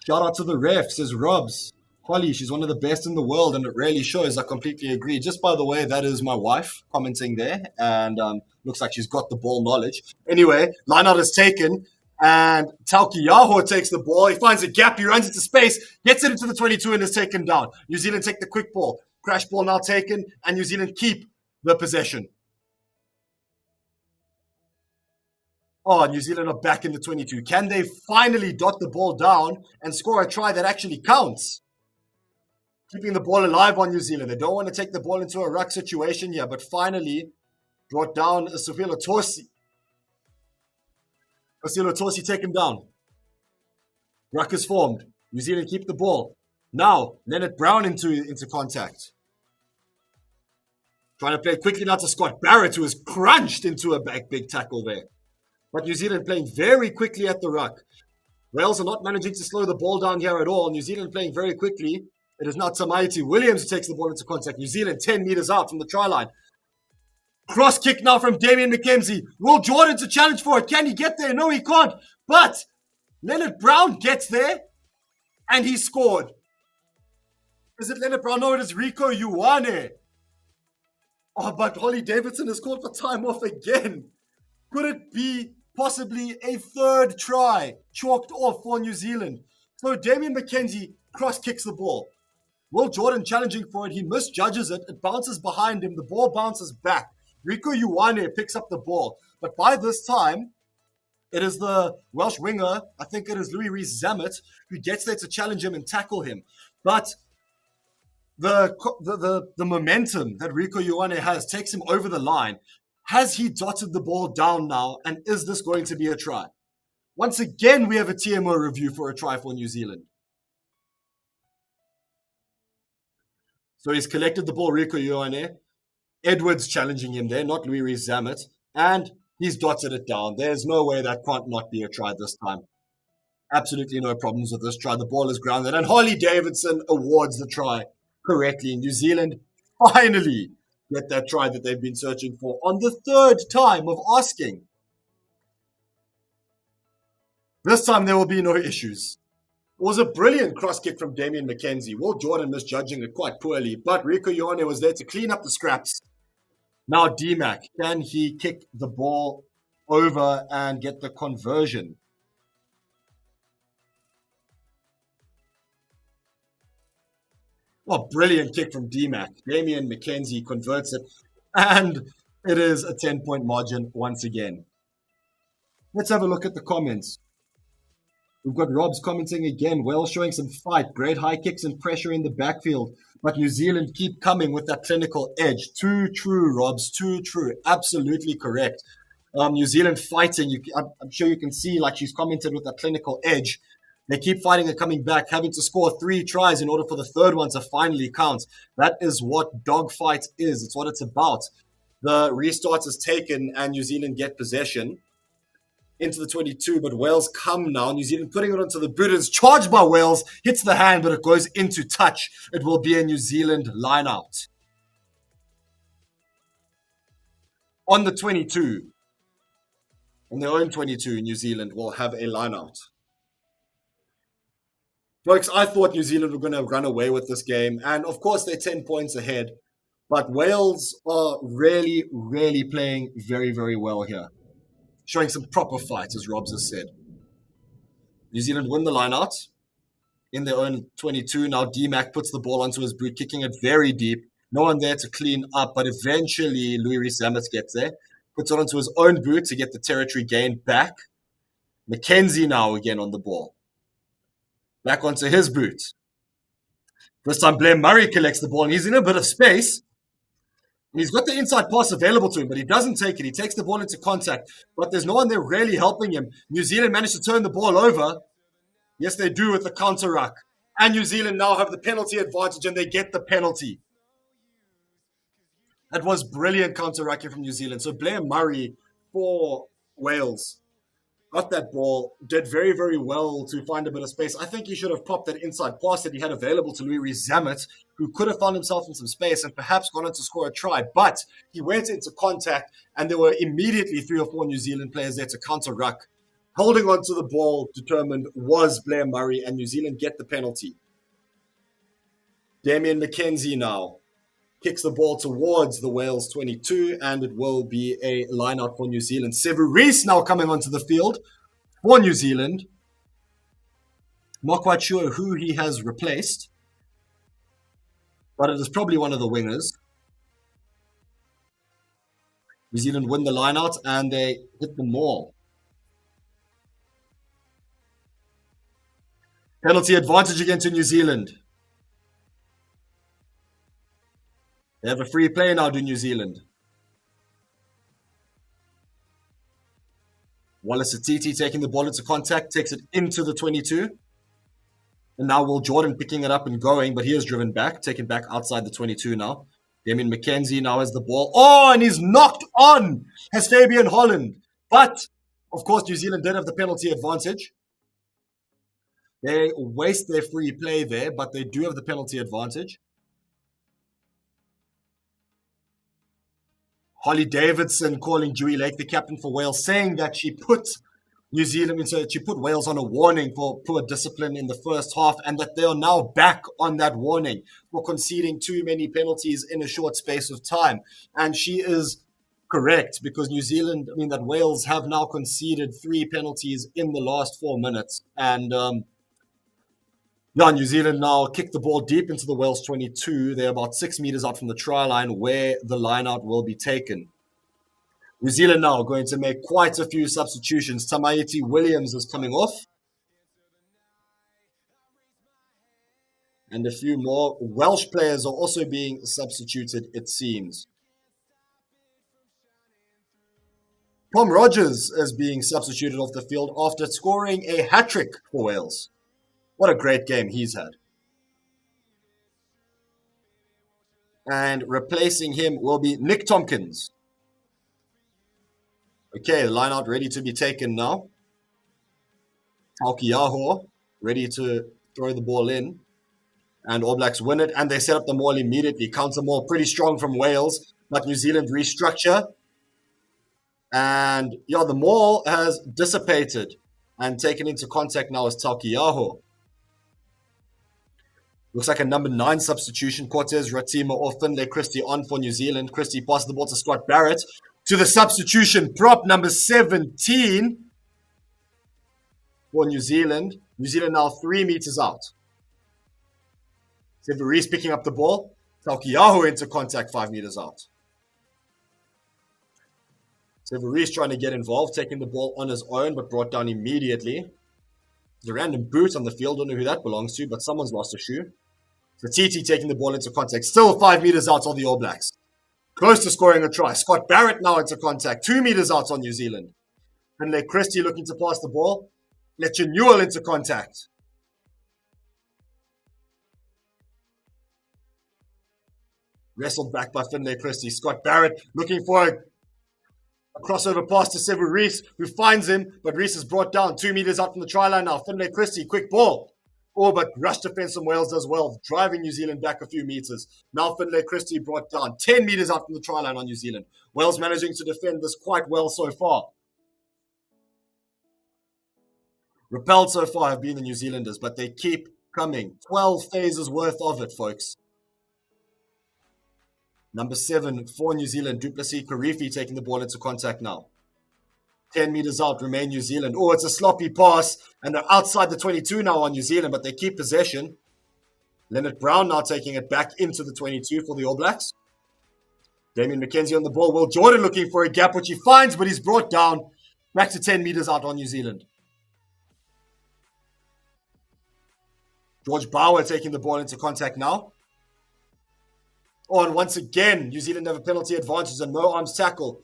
Shout out to the ref, says Robs. Holly, she's one of the best in the world, and it really shows. I completely agree. Just by the way, that is my wife commenting there, and looks like she's got the ball knowledge. Anyway, lineout is taken, and Tauki Yaho takes the ball. He finds a gap, he runs into space, gets it into the 22, and is taken down. New Zealand take the quick ball. Crash ball now taken, and New Zealand keep the possession. Oh, New Zealand are back in the 22. Can they finally dot the ball down and score a try that actually counts? Keeping the ball alive on New Zealand. They don't want to take the ball into a ruck situation here, but finally brought down Sofilo Tosi. Sofilo Tosi taken down. Ruck is formed. New Zealand keep the ball. Now, Leonard Brown into contact. Trying to play quickly now to Scott Barrett, who is crunched into a big tackle there. But New Zealand playing very quickly at the ruck. Wales are not managing to slow the ball down here at all. New Zealand playing very quickly. It is now Tamaiti Williams who takes the ball into contact. New Zealand 10 meters out from the try line. Cross kick now from Damian McKenzie. Will Jordan to challenge for it. Can he get there? No, he can't. But Leonard Brown gets there and he scored. Is it Leonard Brown? No, it is Rico Ioane. Oh, but Holly Davidson is called for time off again. Could it be possibly a third try chalked off for New Zealand? So Damian McKenzie cross kicks the ball. Will Jordan challenging for it. He misjudges it. It bounces behind him. The ball bounces back. Rico Ioane picks up the ball. But by this time, it is the Welsh winger, I think it is Louis Rees-Zammit, who gets there to challenge him and tackle him. But the momentum that Rico Ioane has takes him over the line. Has he dotted the ball down now? And is this going to be a try? Once again, we have a TMO review for a try for New Zealand. So he's collected the ball, Rico Ioane. Edwards challenging him there, not Louis Rees-Zammit. And he's dotted it down. There's no way that can't not be a try this time. Absolutely no problems with this try. The ball is grounded. And Holly Davidson awards the try correctly. New Zealand finally get that try that they've been searching for on the third time of asking. This time there will be no issues. It was a brilliant cross kick from Damian McKenzie. Will Jordan misjudging it quite poorly, but Rico Ioane was there to clean up the scraps. Now D-Mac, can he kick the ball over and get the conversion? Oh, brilliant kick from D-Mac. Damian McKenzie converts it, and it is a 10-point margin once again. Let's have a look at the comments. We've got Rob's commenting again. Wales showing some fight. Great high kicks and pressure in the backfield. But New Zealand keep coming with that clinical edge. Too true, Robs. Too true. Absolutely correct. New Zealand fighting. I'm sure you can see, like she's commented, with that clinical edge. They keep fighting and coming back, having to score 3 tries in order for the third one to finally count. That is what dogfight is. It's what it's about. The restart is taken and New Zealand get possession into the 22, but Wales come now. New Zealand putting it onto the boot. It's charged by Wales, hits the hand, but it goes into touch. It will be a New Zealand line out. On the 22, on their own 22, New Zealand will have a line out. Folks, I thought New Zealand were going to run away with this game, and of course they're 10 points ahead, but Wales are really, really playing very, very well here. Showing some proper fights, as Robs has said. New Zealand win the line-out in their own 22. Now D-Mac puts the ball onto his boot, kicking it very deep. No one there to clean up, but eventually Louis Rees-Zammit gets there. Puts it onto his own boot to get the territory gain back. McKenzie now again on the ball. Back onto his boot. This time Blair Murray collects the ball, and he's in a bit of space. And he's got the inside pass available to him, but he doesn't take it. He takes the ball into contact, but there's no one there really helping him. New Zealand managed to turn the ball over. Yes, they do with the counter ruck. And New Zealand now have the penalty advantage, and they get the penalty. That was brilliant counter rucking from New Zealand. So Blair Murray for Wales got that ball, did very, very well to find a bit of space. I think he should have popped that inside pass that he had available to Louis Rees-Zammit, who could have found himself in some space and perhaps gone on to score a try. But he went into contact, and there were immediately 3 or 4 New Zealand players there to counter ruck. Holding on to the ball, determined, was Blair Murray, and New Zealand get the penalty. Damian McKenzie now kicks the ball towards the Wales 22, and it will be a line-out for New Zealand. Sevu Reece now coming onto the field for New Zealand. Not quite sure who he has replaced, but it is probably one of the wingers. New Zealand win the line-out, and they hit the maul. Penalty advantage again to New Zealand. They have a free play now to New Zealand. Wallace Atiti taking the ball into contact, takes it into the 22. And now Will Jordan picking it up and going, but he is driven back, taken back outside the 22 now. Damien McKenzie now has the ball. Oh, and he's knocked on, has Fabian Holland. But, of course, New Zealand did have the penalty advantage. They waste their free play there, but they do have the penalty advantage. Holly Davidson calling Dewey Lake, the captain for Wales, saying that she put New Zealand, so she put Wales on a warning for poor discipline in the first half, and that they are now back on that warning for conceding too many penalties in a short space of time. And she is correct, because that Wales have now conceded 3 penalties in the last 4 minutes. And New Zealand now kick the ball deep into the Wales 22. They're about 6 meters out from the try line where the line-out will be taken. New Zealand now going to make quite a few substitutions. Tamaiti Williams is coming off. And a few more Welsh players are also being substituted, it seems. Tom Rogers is being substituted off the field after scoring a hat-trick for Wales. What a great game he's had. And replacing him will be Nick Tompkins. Okay, the line-out ready to be taken now. Taukei'aho ready to throw the ball in. And All Blacks win it, and they set up the maul immediately. Counter maul pretty strong from Wales, but New Zealand restructure. And the maul has dissipated, and taken into contact now is Taukei'aho. Looks like a number 9 substitution. Cortez Ratima or Finlay Christie on for New Zealand. Christie passes the ball to Scott Barrett. To the substitution prop, number 17 for New Zealand. New Zealand now 3 meters out. Sevu Reece picking up the ball. Taukei'aho into contact 5 meters out. Severis trying to get involved, taking the ball on his own, but brought down immediately. There's a random boot on the field. Don't know who that belongs to, but someone's lost a shoe. So TT taking the ball into contact. Still 5 meters out on the All Blacks. Close to scoring a try. Scott Barrett now into contact. 2 meters out on New Zealand. Finlay Christie looking to pass the ball. Letcha Newell into contact. Wrestled back by Finlay Christie. Scott Barrett looking for a crossover pass to Sevu Reece, who finds him, but Reece is brought down 2 meters out from the try line now. Finlay Christie, quick ball. Oh, but rush defense from Wales does well, driving New Zealand back a few meters. Now Finlay Christie brought down 10 meters out from the try line on New Zealand. Wales managing to defend this quite well so far. Repelled so far have been the New Zealanders, but they keep coming. 12 phases worth of it, folks. Number 7 for New Zealand, Duplessis Karifi taking the ball into contact now. 10 meters out, remain New Zealand. Oh, it's a sloppy pass, and they're outside the 22 now on New Zealand, but they keep possession. Leonard Brown now taking it back into the 22 for the All Blacks. Damien McKenzie on the ball. Will Jordan looking for a gap, which he finds, but he's brought down back to 10 meters out on New Zealand. George Bauer taking the ball into contact now. Oh, and once again, New Zealand have a penalty advantage and no arms tackle.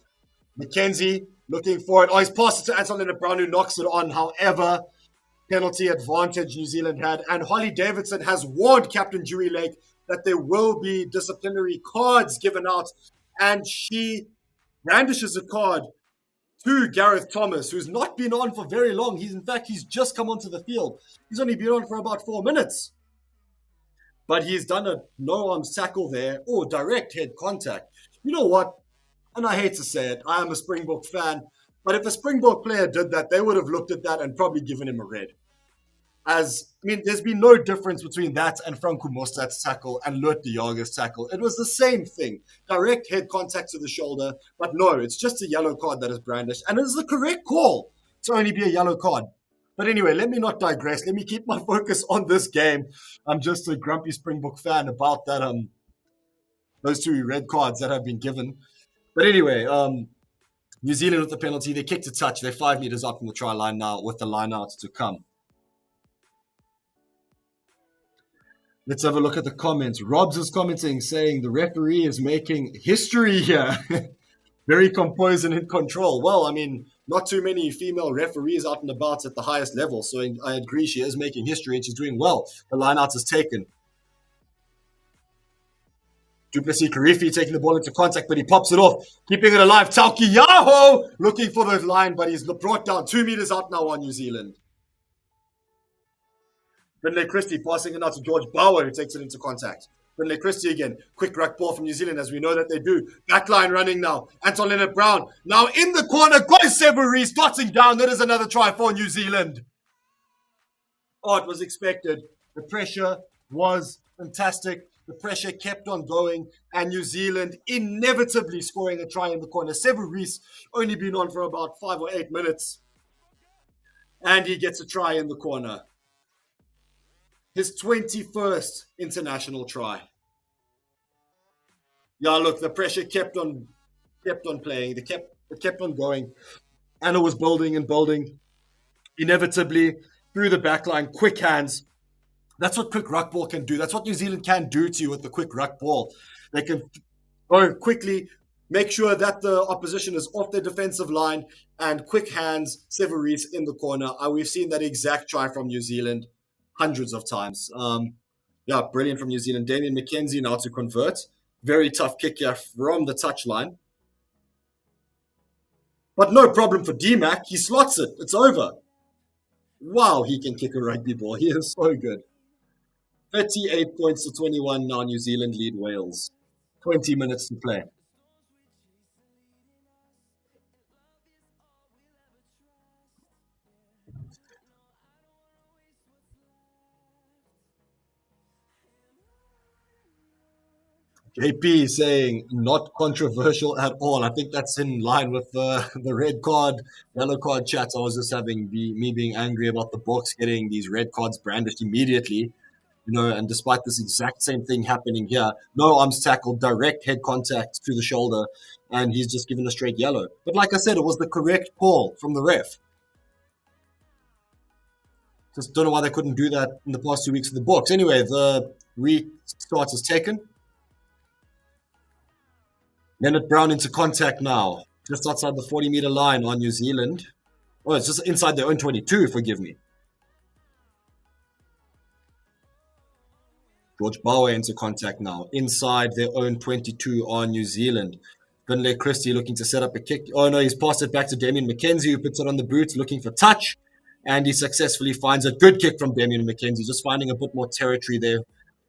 McKenzie looking for it. Oh, he's passed it to Anton Leonard Brown, who knocks it on. However, penalty advantage New Zealand had. And Holly Davidson has warned Captain Dewey Lake that there will be disciplinary cards given out. And she brandishes a card to Gareth Thomas, who's not been on for very long. He's just come onto the field. He's only been on for about 4 minutes. But he's done a no-arms tackle there. Oh, direct head contact. You know what? And I hate to say it, I am a Springbok fan. But if a Springbok player did that, they would have looked at that and probably given him a red. There's been no difference between that and Franco Mostad's tackle and Lut de Jager's tackle. It was the same thing. Direct head contact to the shoulder. But no, it's just a yellow card that is brandished. And it's the correct call to only be a yellow card. But anyway, let me not digress. Let me keep my focus on this game. I'm just a grumpy Springbok fan about that. Those 2 red cards that have been given. But anyway, New Zealand with the penalty. They kicked a touch. They're 5 meters out from the try line now with the line out to come. Let's have a look at the comments. Robs is commenting, saying the referee is making history here. Very composed and in control. Well, not too many female referees out and about at the highest level. So I agree, she is making history and she's doing well. The line out is taken. Duplessis Karifi taking the ball into contact, but he pops it off. Keeping it alive. Tauki Yaho looking for the line, but he's brought down 2 meters out now on New Zealand. Finlay Christie passing it out to George Bauer, who takes it into contact. Finlay Christie again. Quick ruck ball from New Zealand, as we know that they do. Backline running now. Anton Leonard Brown now in the corner. Got Sevu Reece dotting down. That is another try for New Zealand. Oh, it was expected. The pressure was fantastic. The pressure kept on going. And New Zealand inevitably scoring a try in the corner. Sevu Reece only been on for about 5 or 8 minutes. And he gets a try in the corner. His 21st international try. Yeah, look, the pressure kept on playing. It kept on going. And it was building and building. Inevitably, through the back line, quick hands. That's what quick ruck ball can do. That's what New Zealand can do to you with the quick ruck ball. They can go quickly, make sure that the opposition is off their defensive line, and quick hands, Sevu Reece in the corner. We've seen that exact try from New Zealand hundreds of times. Brilliant from New Zealand. Damien McKenzie now to convert. Very tough kick here from the touchline. But no problem for D-Mac. He slots it. It's over. Wow, he can kick a rugby ball. He is so good. 38 points to 21 now. New Zealand lead Wales. 20 minutes to play. JP saying not controversial at all. I think that's in line with the red card, yellow card chats. I was just having me being angry about the Bucks getting these red cards brandished immediately. And despite this exact same thing happening here, no arms tackle, direct head contact to the shoulder, and he's just given a straight yellow. But like I said, it was the correct call from the ref. Just don't know why they couldn't do that in the past 2 weeks of the books. Anyway, the restart is taken. Leonard Brown into contact now, just outside the 40-meter line on New Zealand. Oh, it's just inside their own 22, forgive me. George Bower into contact now, inside their own 22 on New Zealand. Finlay Christie looking to set up a kick. Oh, no, he's passed it back to Damien McKenzie, who puts it on the boot, looking for touch. And he successfully finds a good kick from Damien McKenzie, just finding a bit more territory there.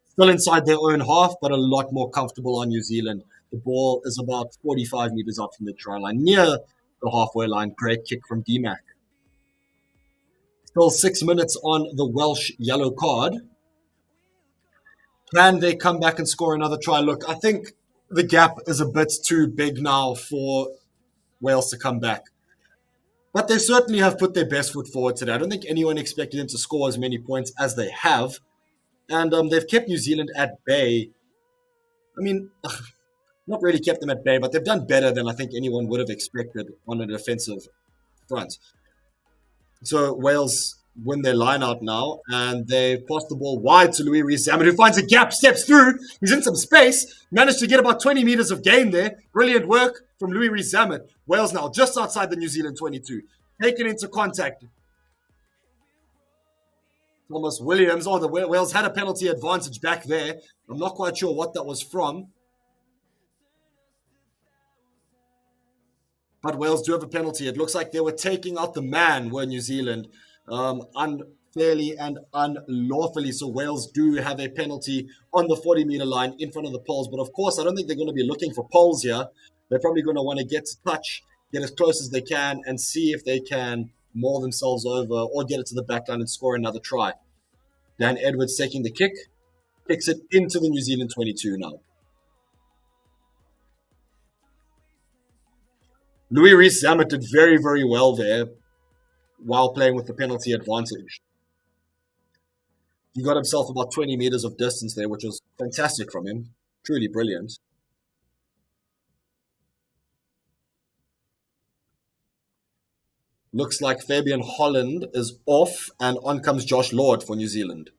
Still inside their own half, but a lot more comfortable on New Zealand. The ball is about 45 meters out from the try line, near the halfway line. Great kick from DMAC. Still 6 minutes on the Welsh yellow card. Can they come back and score another try? Look, I think the gap is a bit too big now for Wales to come back. But they certainly have put their best foot forward today. I don't think anyone expected them to score as many points as they have. And they've kept New Zealand at bay. I mean, not really kept them at bay, but they've done better than I think anyone would have expected on a defensive front. So Wales win their line out now, and they pass the ball wide to Louis Rees-Zammit, who finds a gap, steps through. He's in some space, managed to get about 20 meters of gain there. Brilliant work from Louis Rees-Zammit. Wales now just outside the New Zealand 22, taken into contact. Thomas Williams. Oh, the Wales had a penalty advantage back there. I'm not quite sure what that was from. But Wales do have a penalty. It looks like they were taking out the man, were New Zealand, unfairly and unlawfully. So Wales do have a penalty on the 40-meter line in front of the poles. But of course, I don't think they're going to be looking for poles here. They're probably going to want to get to touch, get as close as they can, and see if they can maul themselves over or get it to the back line and score another try. Dan Edwards taking the kick, kicks it into the New Zealand 22 now. Louis Rees-Zammit did very, very well there while playing with the penalty advantage. He got himself about 20 meters of distance there, which was fantastic from him. Truly brilliant. Looks like Fabian Holland is off, and on comes Josh Lord for New Zealand.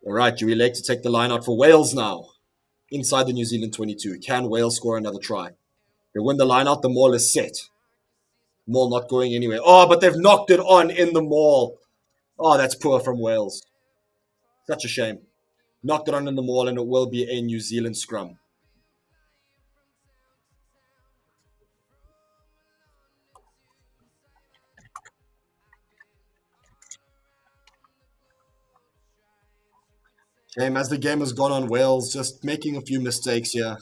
All right, Dewey Lake to take the line out for Wales now. Inside the New Zealand 22. Can Wales score another try? They win the line out. The maul is set. Maul not going anywhere. Oh, but they've knocked it on in the maul. Oh, that's poor from Wales. Such a shame. Knocked it on in the maul, and it will be a New Zealand scrum. Shame as the game has gone on, Wales just making a few mistakes here.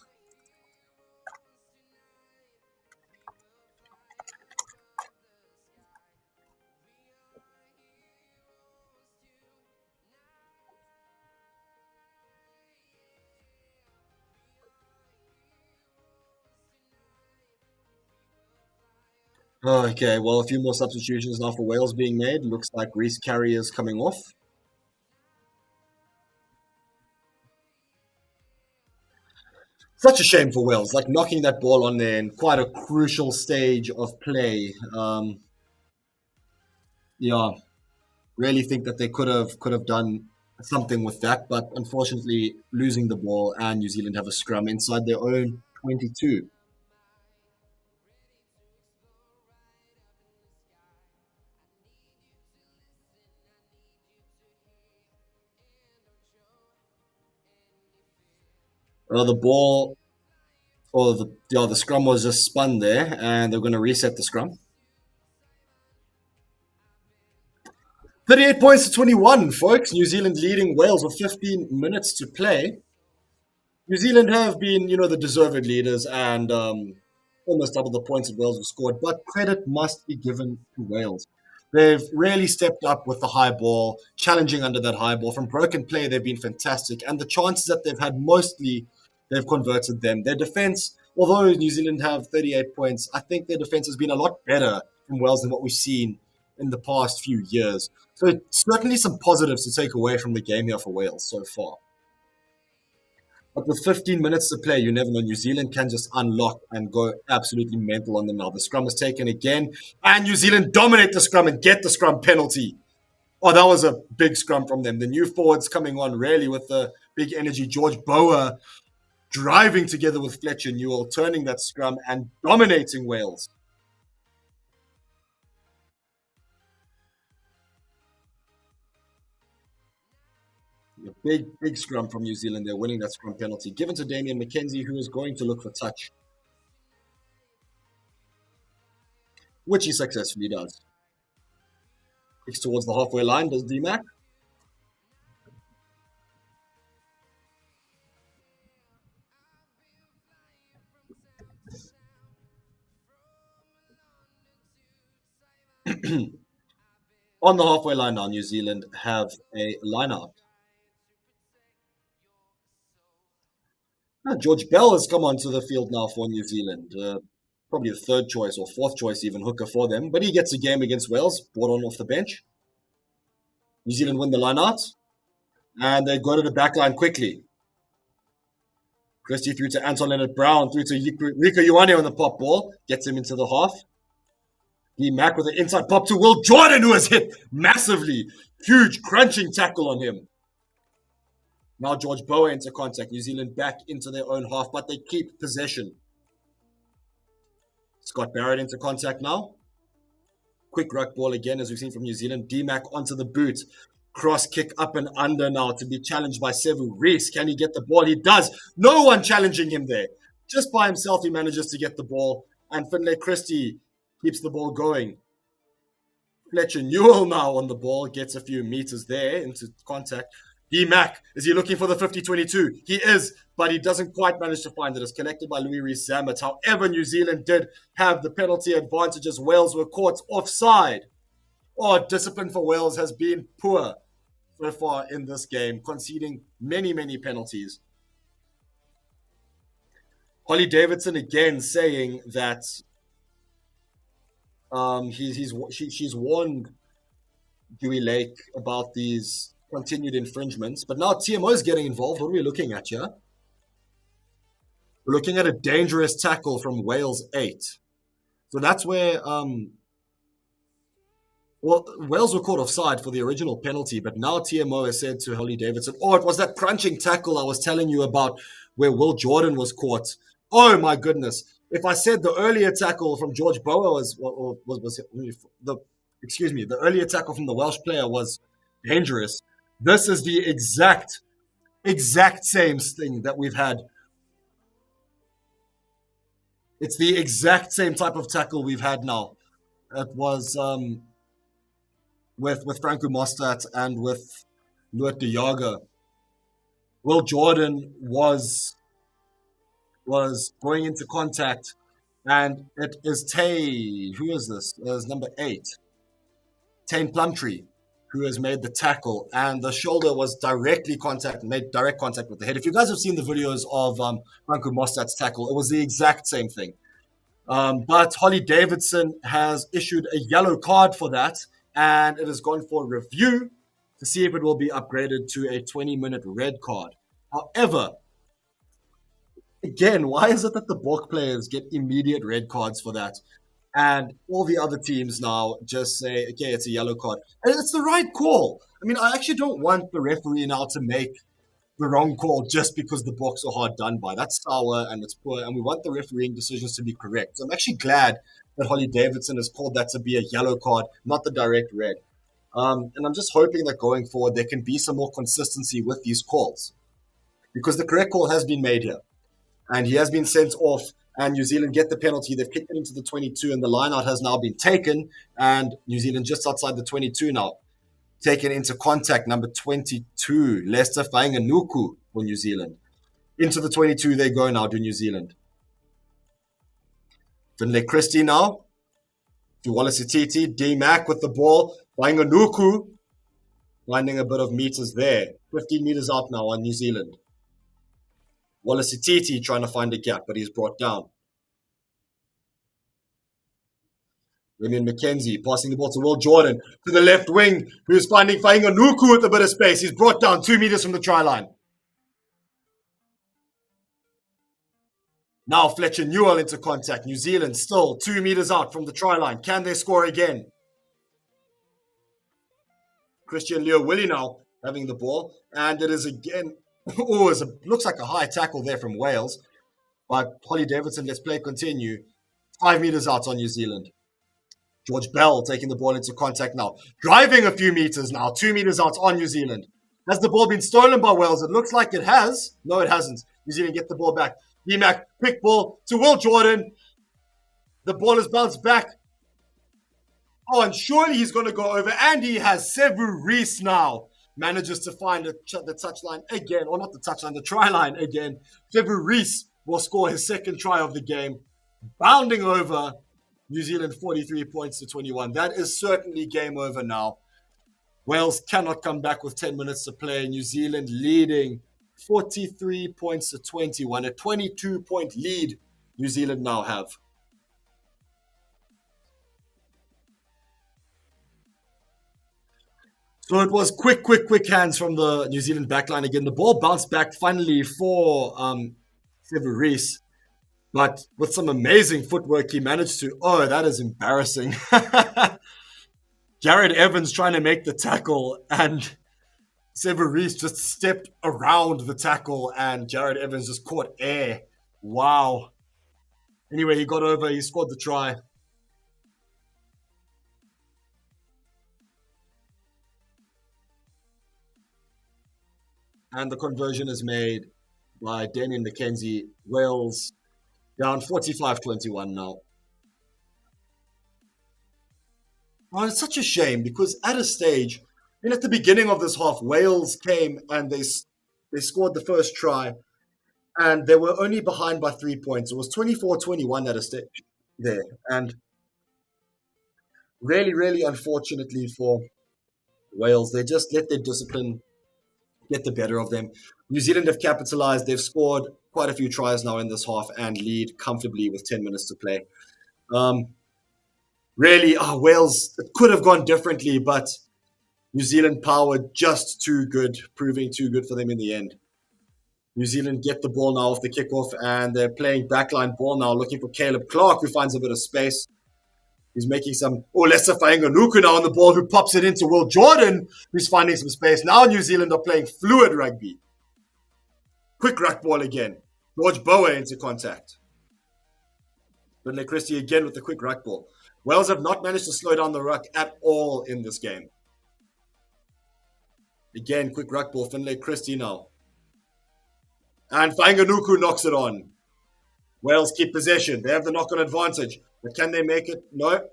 Okay, well, a few more substitutions now for Wales being made. Looks like Reece Carey is coming off. Such a shame for Wales, like knocking that ball on there in quite a crucial stage of play. Yeah, really think that they could have done something with that, but unfortunately losing the ball, and New Zealand have a scrum inside their own 22. The ball, or the scrum was just spun there, and they're going to reset the scrum. 38 points to 21, folks. New Zealand leading Wales with 15 minutes to play. New Zealand have been, the deserved leaders and almost double the points that Wales have scored, but credit must be given to Wales. They've really stepped up with the high ball, challenging under that high ball. From broken play, they've been fantastic, and the chances that they've had mostly, they've converted them. Their defense, although New Zealand have 38 points, I think their defense has been a lot better from Wales than what we've seen in the past few years. So certainly some positives to take away from the game here for Wales so far. But with 15 minutes to play, you never know. New Zealand can just unlock and go absolutely mental on them now. The scrum is taken again, and New Zealand dominate the scrum and get the scrum penalty. Oh, that was a big scrum from them. The new forwards coming on really with the big energy. George Bower driving together with Fletcher Newell, turning that scrum and dominating Wales. A big scrum from New Zealand. They're winning that scrum penalty. Given to Damian McKenzie, who is going to look for touch, which he successfully does. Kicks towards the halfway line, does DMAC. On the halfway line now, New Zealand have a line out. George Bell has come onto the field now for New Zealand. Probably a third choice or fourth choice, even hooker for them. But he gets a game against Wales, brought on off the bench. New Zealand win the line out, and they go to the back line quickly. Christie through to Anton Leonard Brown, through to Rico Ioane on the pop ball, gets him into the half. D Mac with an inside pop to Will Jordan, who has hit massively. Huge crunching tackle on him. Now George Bower into contact. New Zealand back into their own half, but they keep possession. Scott Barrett into contact now. Quick ruck ball again, as we've seen from New Zealand. D-Mac onto the boot. Cross kick up and under now to be challenged by Sevu Reese. Can he get the ball? He does. No one challenging him there. Just by himself, he manages to get the ball. And Finlay Christie keeps the ball going. Fletcher Newell now on the ball. Gets a few meters there into contact. D-Mac, is he looking for the 50-22? He is, but he doesn't quite manage to find it. It's collected by Louis Rees-Zammit. However, New Zealand did have the penalty advantage as Wales were caught offside. Oh, discipline for Wales has been poor so far in this game, conceding many penalties. Holly Davidson again saying that she's warned Dewey Lake about these continued infringements, but now TMO is getting involved. What are we looking at here? We're looking at a dangerous tackle from Wales 8. So that's where Wales were caught offside for the original penalty, but now TMO has said to Holly Davidson, oh, it was that crunching tackle I was telling you about where Will Jordan was caught. Oh my goodness. If I said the earlier tackle from George Bower the earlier tackle from the Welsh player was dangerous, this is the exact same thing that we've had. It's the exact same type of tackle we've had now. It was with Franco Mostert and with Luat de Jager. Will Jordan was going into contact, and it is Tay. Who is this? It's number 8, Tane Plumtree, who has made the tackle, and the shoulder was made direct contact with the head. If you guys have seen the videos of Franco Mostert's tackle, it was the exact same thing. But Holly Davidson has issued a yellow card for that, and it has gone for review to see if it will be upgraded to a 20-minute red card. However, again, why is it that the Bok players get immediate red cards for that? And all the other teams now just say, okay, it's a yellow card. And it's the right call. I mean, I actually don't want the referee now to make the wrong call just because the Boks are hard done by. That's sour and it's poor, and we want the refereeing decisions to be correct. So I'm actually glad that Holly Davidson has called that to be a yellow card, not the direct red. And I'm just hoping that going forward, there can be some more consistency with these calls, because the correct call has been made here. And he has been sent off, and New Zealand get the penalty. They've kicked it into the 22, and the line-out has now been taken, and New Zealand just outside the 22 now. Taken into contact, number 22, Lester Fainganuku for New Zealand. Into the 22 they go now to New Zealand. Finlay Christie now to Wallace Ititi. D-Mac with the ball. Fainganuku finding a bit of meters there. 15 meters out now on New Zealand. Wallace Ititi trying to find a gap, but he's brought down. Damien McKenzie passing the ball to Will Jordan to the left wing, who's finding Fainganuku with a bit of space. He's brought down 2 meters from the try line. Now Fletcher Newell into contact. New Zealand still 2 meters out from the try line. Can they score again? Christian Leo Willie now having the ball. And it is again, looks like a high tackle there from Wales. But Holly Davidson lets play continue. 5 meters out on New Zealand. George Bell taking the ball into contact now. Driving a few meters now. 2 meters out on New Zealand. Has the ball been stolen by Wales? It looks like it has. No, it hasn't. New Zealand get the ball back. D-Mac, quick ball to Will Jordan. The ball is bounced back. Oh, and surely he's going to go over. And he has. Sevu Reece now manages to find the touchline again. Or not the touchline, the try line again. Sevu Reece will score his second try of the game. Bounding over New Zealand 43 points to 21. That is certainly game over now. Wales cannot come back with 10 minutes to play. New Zealand leading 43 points to 21. A 22-point lead New Zealand now have. So it was quick hands from the New Zealand backline again. The ball bounced back finally for Sevu Reece. But with some amazing footwork, he managed to... Oh, that is embarrassing. Jared Evans trying to make the tackle, and Sevu Reece just stepped around the tackle, and Jared Evans just caught air. Wow. Anyway, he got over. He scored the try. And the conversion is made by Damien McKenzie. Wales down 45-21 now. Oh, it's such a shame because at a stage, at the beginning of this half, Wales came and they scored the first try, and they were only behind by 3 points. It was 24-21 at a stage there. And really, really unfortunately for Wales, they just let their discipline get the better of them. New Zealand have capitalized. They've scored quite a few tries now in this half and lead comfortably with 10 minutes to play. Really, Wales, it could have gone differently, but New Zealand power just too good, proving too good for them in the end. New Zealand get the ball now off the kickoff, and they're playing backline ball now, looking for Caleb Clark, who finds a bit of space. He's making some... Oh, Lesa Fainganuku now on the ball, who pops it into Will Jordan, who's finding some space. Now New Zealand are playing fluid rugby. Quick ruck ball again. George Bower into contact. Finlay Christie again with the quick ruck ball. Wales have not managed to slow down the ruck at all in this game. Again, quick ruck ball. Finlay Christie now. And Fainganuku knocks it on. Wales keep possession. They have the knock-on advantage. But can they make it? No.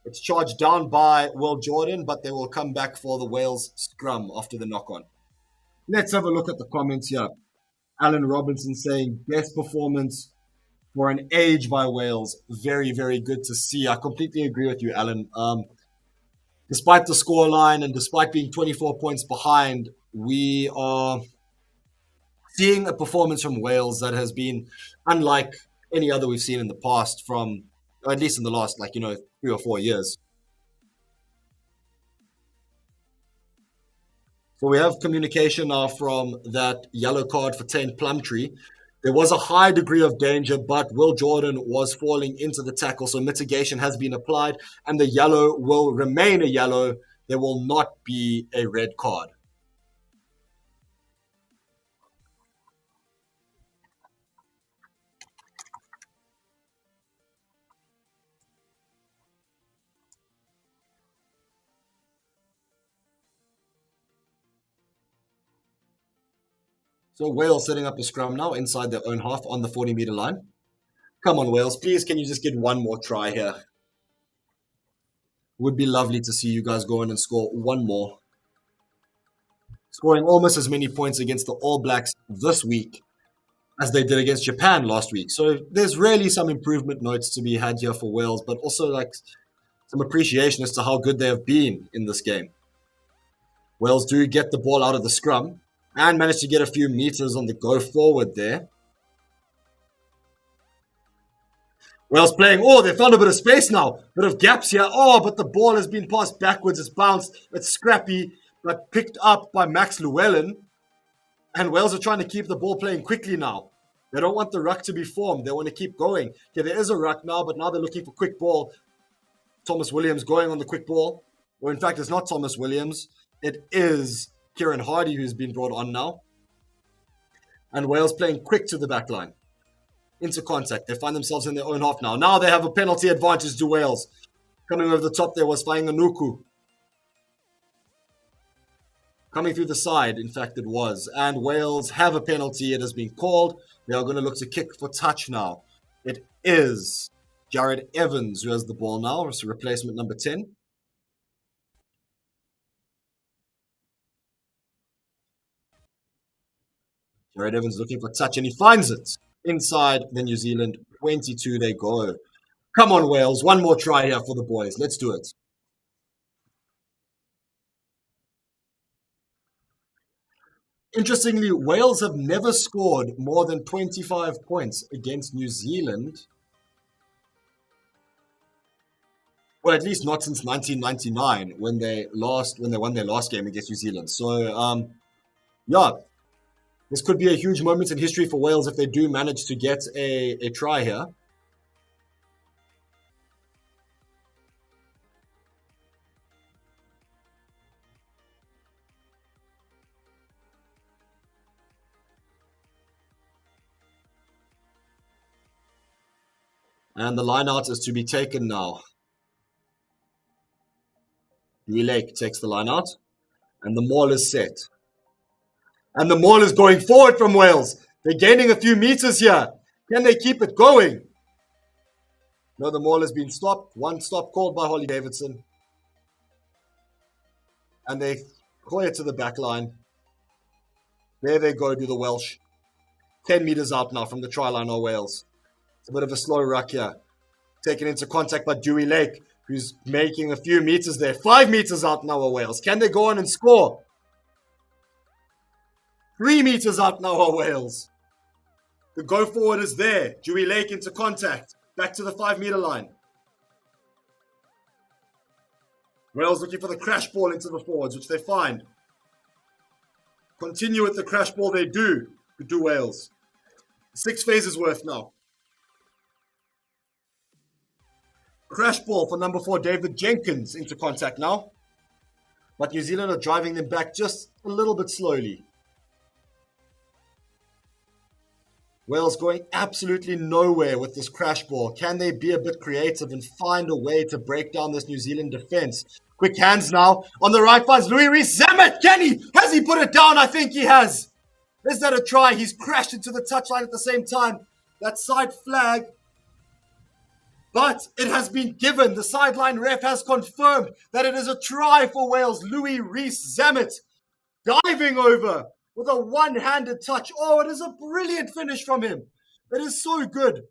It's charged down by Will Jordan, but they will come back for the Wales scrum after the knock-on. Let's have a look at the comments here. Alan Robinson saying, best performance for an age by Wales. Very, very good to see. I completely agree with you, Alan. Despite the scoreline and despite being 24 points behind, we are seeing a performance from Wales that has been unlike any other we've seen in the past from, or at least in the last, 3 or 4 years. So we have communication now from that yellow card for Tain Plumtree. There was a high degree of danger, but Will Jordan was falling into the tackle, so mitigation has been applied, and the yellow will remain a yellow. There will not be a red card. So Wales setting up a scrum now inside their own half on the 40-meter line. Come on, Wales. Please, can you just get one more try here? Would be lovely to see you guys go in and score one more. Scoring almost as many points against the All Blacks this week as they did against Japan last week. So there's really some improvement notes to be had here for Wales, but also some appreciation as to how good they have been in this game. Wales do get the ball out of the scrum and managed to get a few meters on the go forward there. Wales playing. Oh, they found a bit of space now. Bit of gaps here. Oh, but the ball has been passed backwards. It's bounced. It's scrappy, but picked up by Max Llewellyn. And Wales are trying to keep the ball playing quickly now. They don't want the ruck to be formed. They want to keep going. Okay, there is a ruck now, but now they're looking for quick ball. Thomas Williams going on the quick ball. Or in fact, it's not Thomas Williams. It is Kieran Hardy who's been brought on now. And Wales playing quick to the back line. Into contact. They find themselves in their own half now. Now they have a penalty advantage to Wales. Coming over the top there was Fainganuku. Coming through the side, in fact, it was. And Wales have a penalty. It has been called. They are going to look to kick for touch now. It is Jared Evans who has the ball now. It's replacement number 10. Jared Evans looking for touch, and he finds it. Inside the New Zealand 22 they go. Come on, Wales. One more try here for the boys. Let's do it. Interestingly, Wales have never scored more than 25 points against New Zealand. Well, at least not since 1999 when they won their last game against New Zealand. So, yeah, this could be a huge moment in history for Wales if they do manage to get a try here. And the line out is to be taken now. Louis Lake takes the line out. And the maul is set. And the maul is going forward from Wales. They're gaining a few meters here. Can they keep it going? No, the maul has been stopped. One stop called by Holly Davidson. And they clear it to the back line. There they go, do the Welsh. 10 meters out now from the try line of Wales. It's a bit of a slow ruck here. Taken into contact by Dewey Lake, who's making a few meters there. 5 meters out now of Wales. Can they go on and score? 3 meters out now of Wales. The go forward is there. Dewey Lake into contact. Back to the 5 meter line. Wales looking for the crash ball into the forwards, which they find. Continue with the crash ball they do Wales. 6 phases worth now. Crash ball for number 4, David Jenkins, into contact now. But New Zealand are driving them back just a little bit slowly. Wales going absolutely nowhere with this crash ball. Can they be a bit creative and find a way to break down this New Zealand defense? Quick hands now. On the right finds Louis Rees-Zammit. Can he? Has he put it down? I think he has. Is that a try? He's crashed into the touchline at the same time. That side flag. But it has been given. The sideline ref has confirmed that it is a try for Wales. Louis Rees-Zammit diving over with a one-handed touch. Oh, it is a brilliant finish from him. It is so good.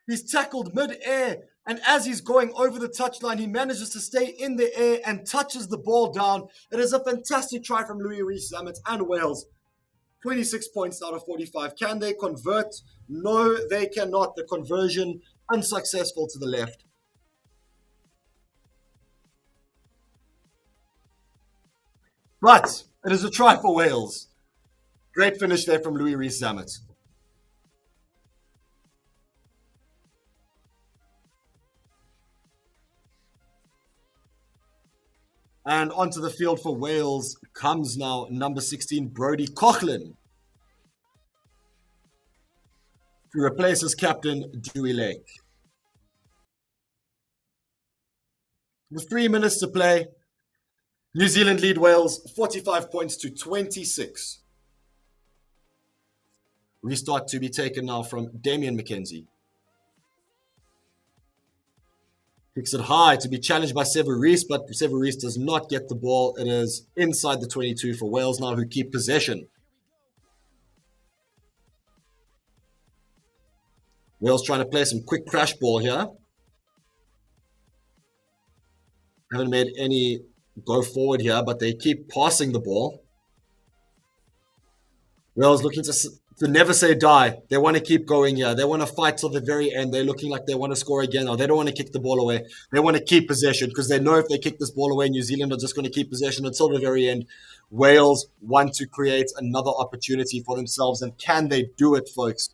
He's tackled mid-air, and as he's going over the touchline, he manages to stay in the air and touches the ball down. It is a fantastic try from Louis Rees-Zammit and Wales. 26 points out of 45. Can they convert? No, they cannot. The conversion unsuccessful to the left. But it is a try for Wales. Great finish there from Louis Rees-Zammit. And onto the field for Wales comes now number 16, Brodie Coughlin, to replace his captain, Dewey Lake. With 3 minutes to play, New Zealand lead Wales 45 points to 26. Restart to be taken now from Damian McKenzie. Kicks it high to be challenged by Severis, but Severis does not get the ball. It is inside the 22 for Wales now, who keep possession. Wales trying to play some quick crash ball here. Haven't made any go forward here, but they keep passing the ball. Wales looking to So never say die. They want to keep going here. They want to fight till the very end. They're looking like they want to score again, or they don't want to kick the ball away. They want to keep possession because they know if they kick this ball away, New Zealand are just going to keep possession until the very end. Wales want to create another opportunity for themselves, and can they do it, folks?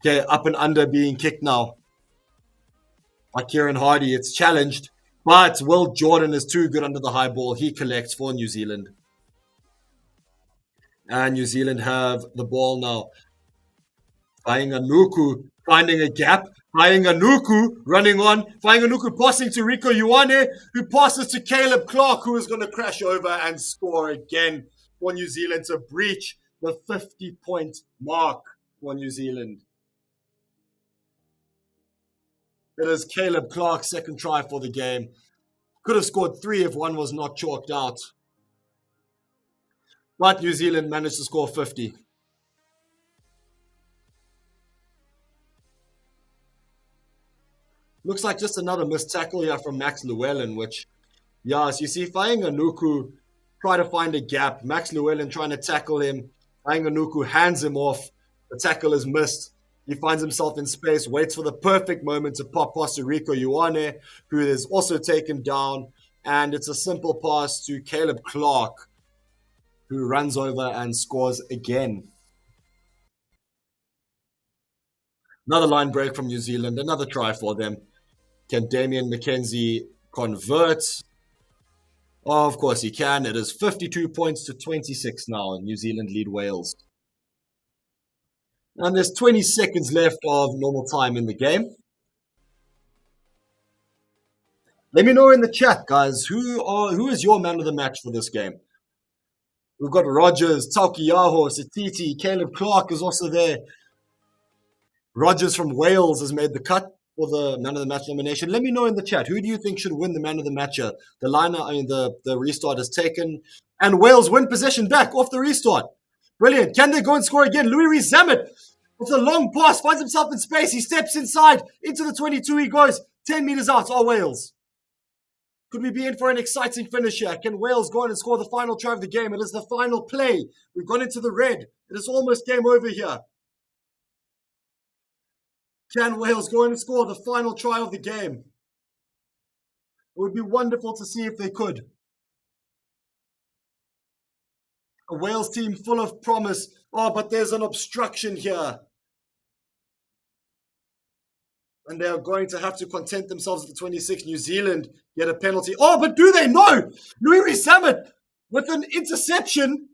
Okay, up and under being kicked now by Kieran Hardy. It's challenged, but Will Jordan is too good under the high ball. He collects for New Zealand. And New Zealand have the ball now. Fainganuku finding a gap. Fainganuku running on. Fainganuku passing to Rico Ioane, who passes to Caleb Clark, who is going to crash over and score again for New Zealand to breach the 50-point mark for New Zealand. It is Caleb Clark's second try for the game. Could have scored 3 if one was not chalked out. But New Zealand managed to score 50. Looks like just another missed tackle here from Max Llewellyn, which, yes, you see Fainganuku try to find a gap. Max Llewellyn trying to tackle him. Fainganuku hands him off. The tackle is missed. He finds himself in space, waits for the perfect moment to pop past to Rico Ioane, who is also taken down. And it's a simple pass to Caleb Clark, who runs over and scores again. Another line break from New Zealand, another try for them. Can Damian McKenzie convert? Oh, of course he can. It is 52 points to 26 now. New Zealand lead Wales. And there's 20 seconds left of normal time in the game. Let me know in the chat, guys, who is your man of the match for this game? We've got Rogers, Taukiaho, Satiti, Caleb Clark is also there. Rogers from Wales has made the cut for the man of the match nomination. Let me know in the chat, who do you think should win the man of the match? The liner, the restart is taken, and Wales win possession back off the restart. Brilliant. Can they go and score again? Louis Rees-Zammit with a long pass finds himself in space. He steps inside into the 22. He goes 10 meters out. Oh, Wales. Could we be in for an exciting finish here? Can Wales go on and score the final try of the game? It is the final play. We've gone into the red. It is almost game over here. Can Wales go on and score the final try of the game? It would be wonderful to see if they could. A Wales team full of promise. Oh, but there's an obstruction here. And they're going to have to content themselves at the 26. New Zealand get a penalty. Oh, but do they? No! Louis Rees-Zammit with an interception.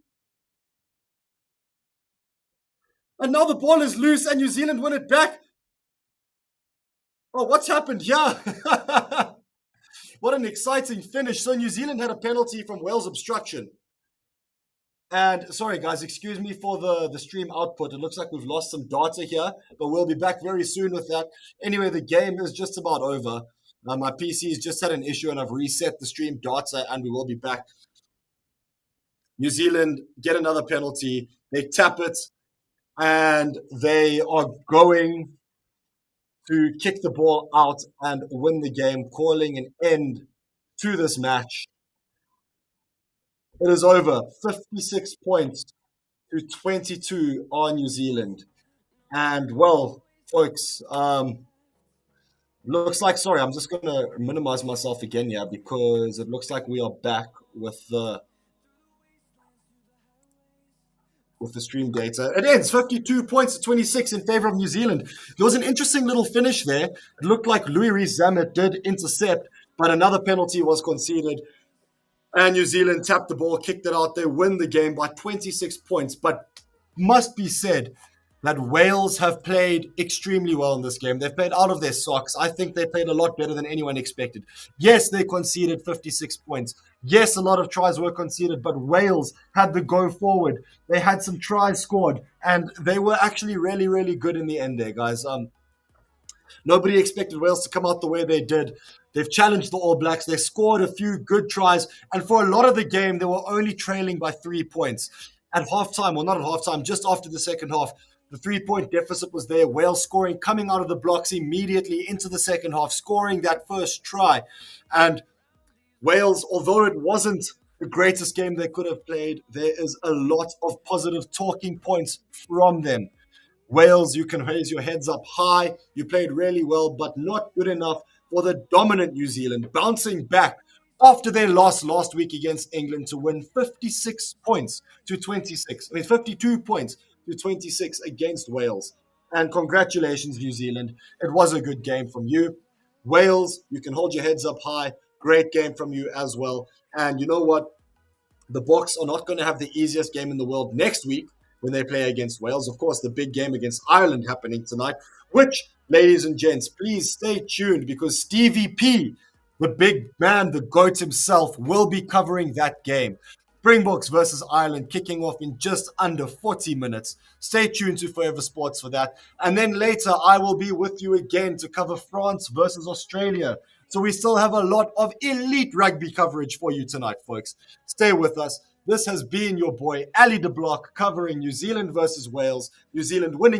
And now the ball is loose and New Zealand win it back. Oh, what's happened here? What an exciting finish. So New Zealand had a penalty from Wales obstruction. And sorry, guys, excuse me for the stream output. It looks like we've lost some data here, but we'll be back very soon with that. Anyway, the game is just about over. My PC's just had an issue and I've reset the stream data and we will be back. New Zealand get another penalty. They tap it and they are going to kick the ball out and win the game, calling an end to this match. It is over. 56 points to 22 on New Zealand. And, well, folks, looks like, sorry, I'm just going to minimize myself again here because it looks like we are back with the stream data. It ends 52 points to 26 in favor of New Zealand. There was an interesting little finish there. It looked like Louis Rees-Zammit did intercept, but another penalty was conceded. And New Zealand tapped the ball, kicked it out. They win the game by 26 points. But must be said that Wales have played extremely well in this game. They've played out of their socks. I think they played a lot better than anyone expected. Yes, they conceded 56 points. Yes, a lot of tries were conceded, but Wales had the go forward. They had some tries scored, and they were actually really, really good in the end there, guys. Nobody expected Wales to come out the way they did. They've challenged the All Blacks. They scored a few good tries. And for a lot of the game, they were only trailing by 3 points. At halftime, well, not at halftime, just after the second half, the 3-point deficit was there. Wales scoring, coming out of the blocks immediately into the second half, scoring that first try. And Wales, although it wasn't the greatest game they could have played. There is a lot of positive talking points from them. Wales, you can raise your heads up high. You played really well, but not good enough for the dominant New Zealand, bouncing back after their loss last week against England to win 56 points to 26. I mean, 52 points to 26 against Wales. And congratulations, New Zealand. It was a good game from you. Wales, you can hold your heads up high. Great game from you as well. And you know what? The Boks are not going to have the easiest game in the world next week when they play against Wales. Of course, the big game against Ireland happening tonight, which, ladies and gents, please stay tuned because Stevie P, the big man, the GOAT himself, will be covering that game. Springboks versus Ireland kicking off in just under 40 minutes. Stay tuned to Forever Sports for that. And then later, I will be with you again to cover France versus Australia. So we still have a lot of elite rugby coverage for you tonight, folks. Stay with us. This has been your boy, Ali de Block, covering New Zealand versus Wales. New Zealand winning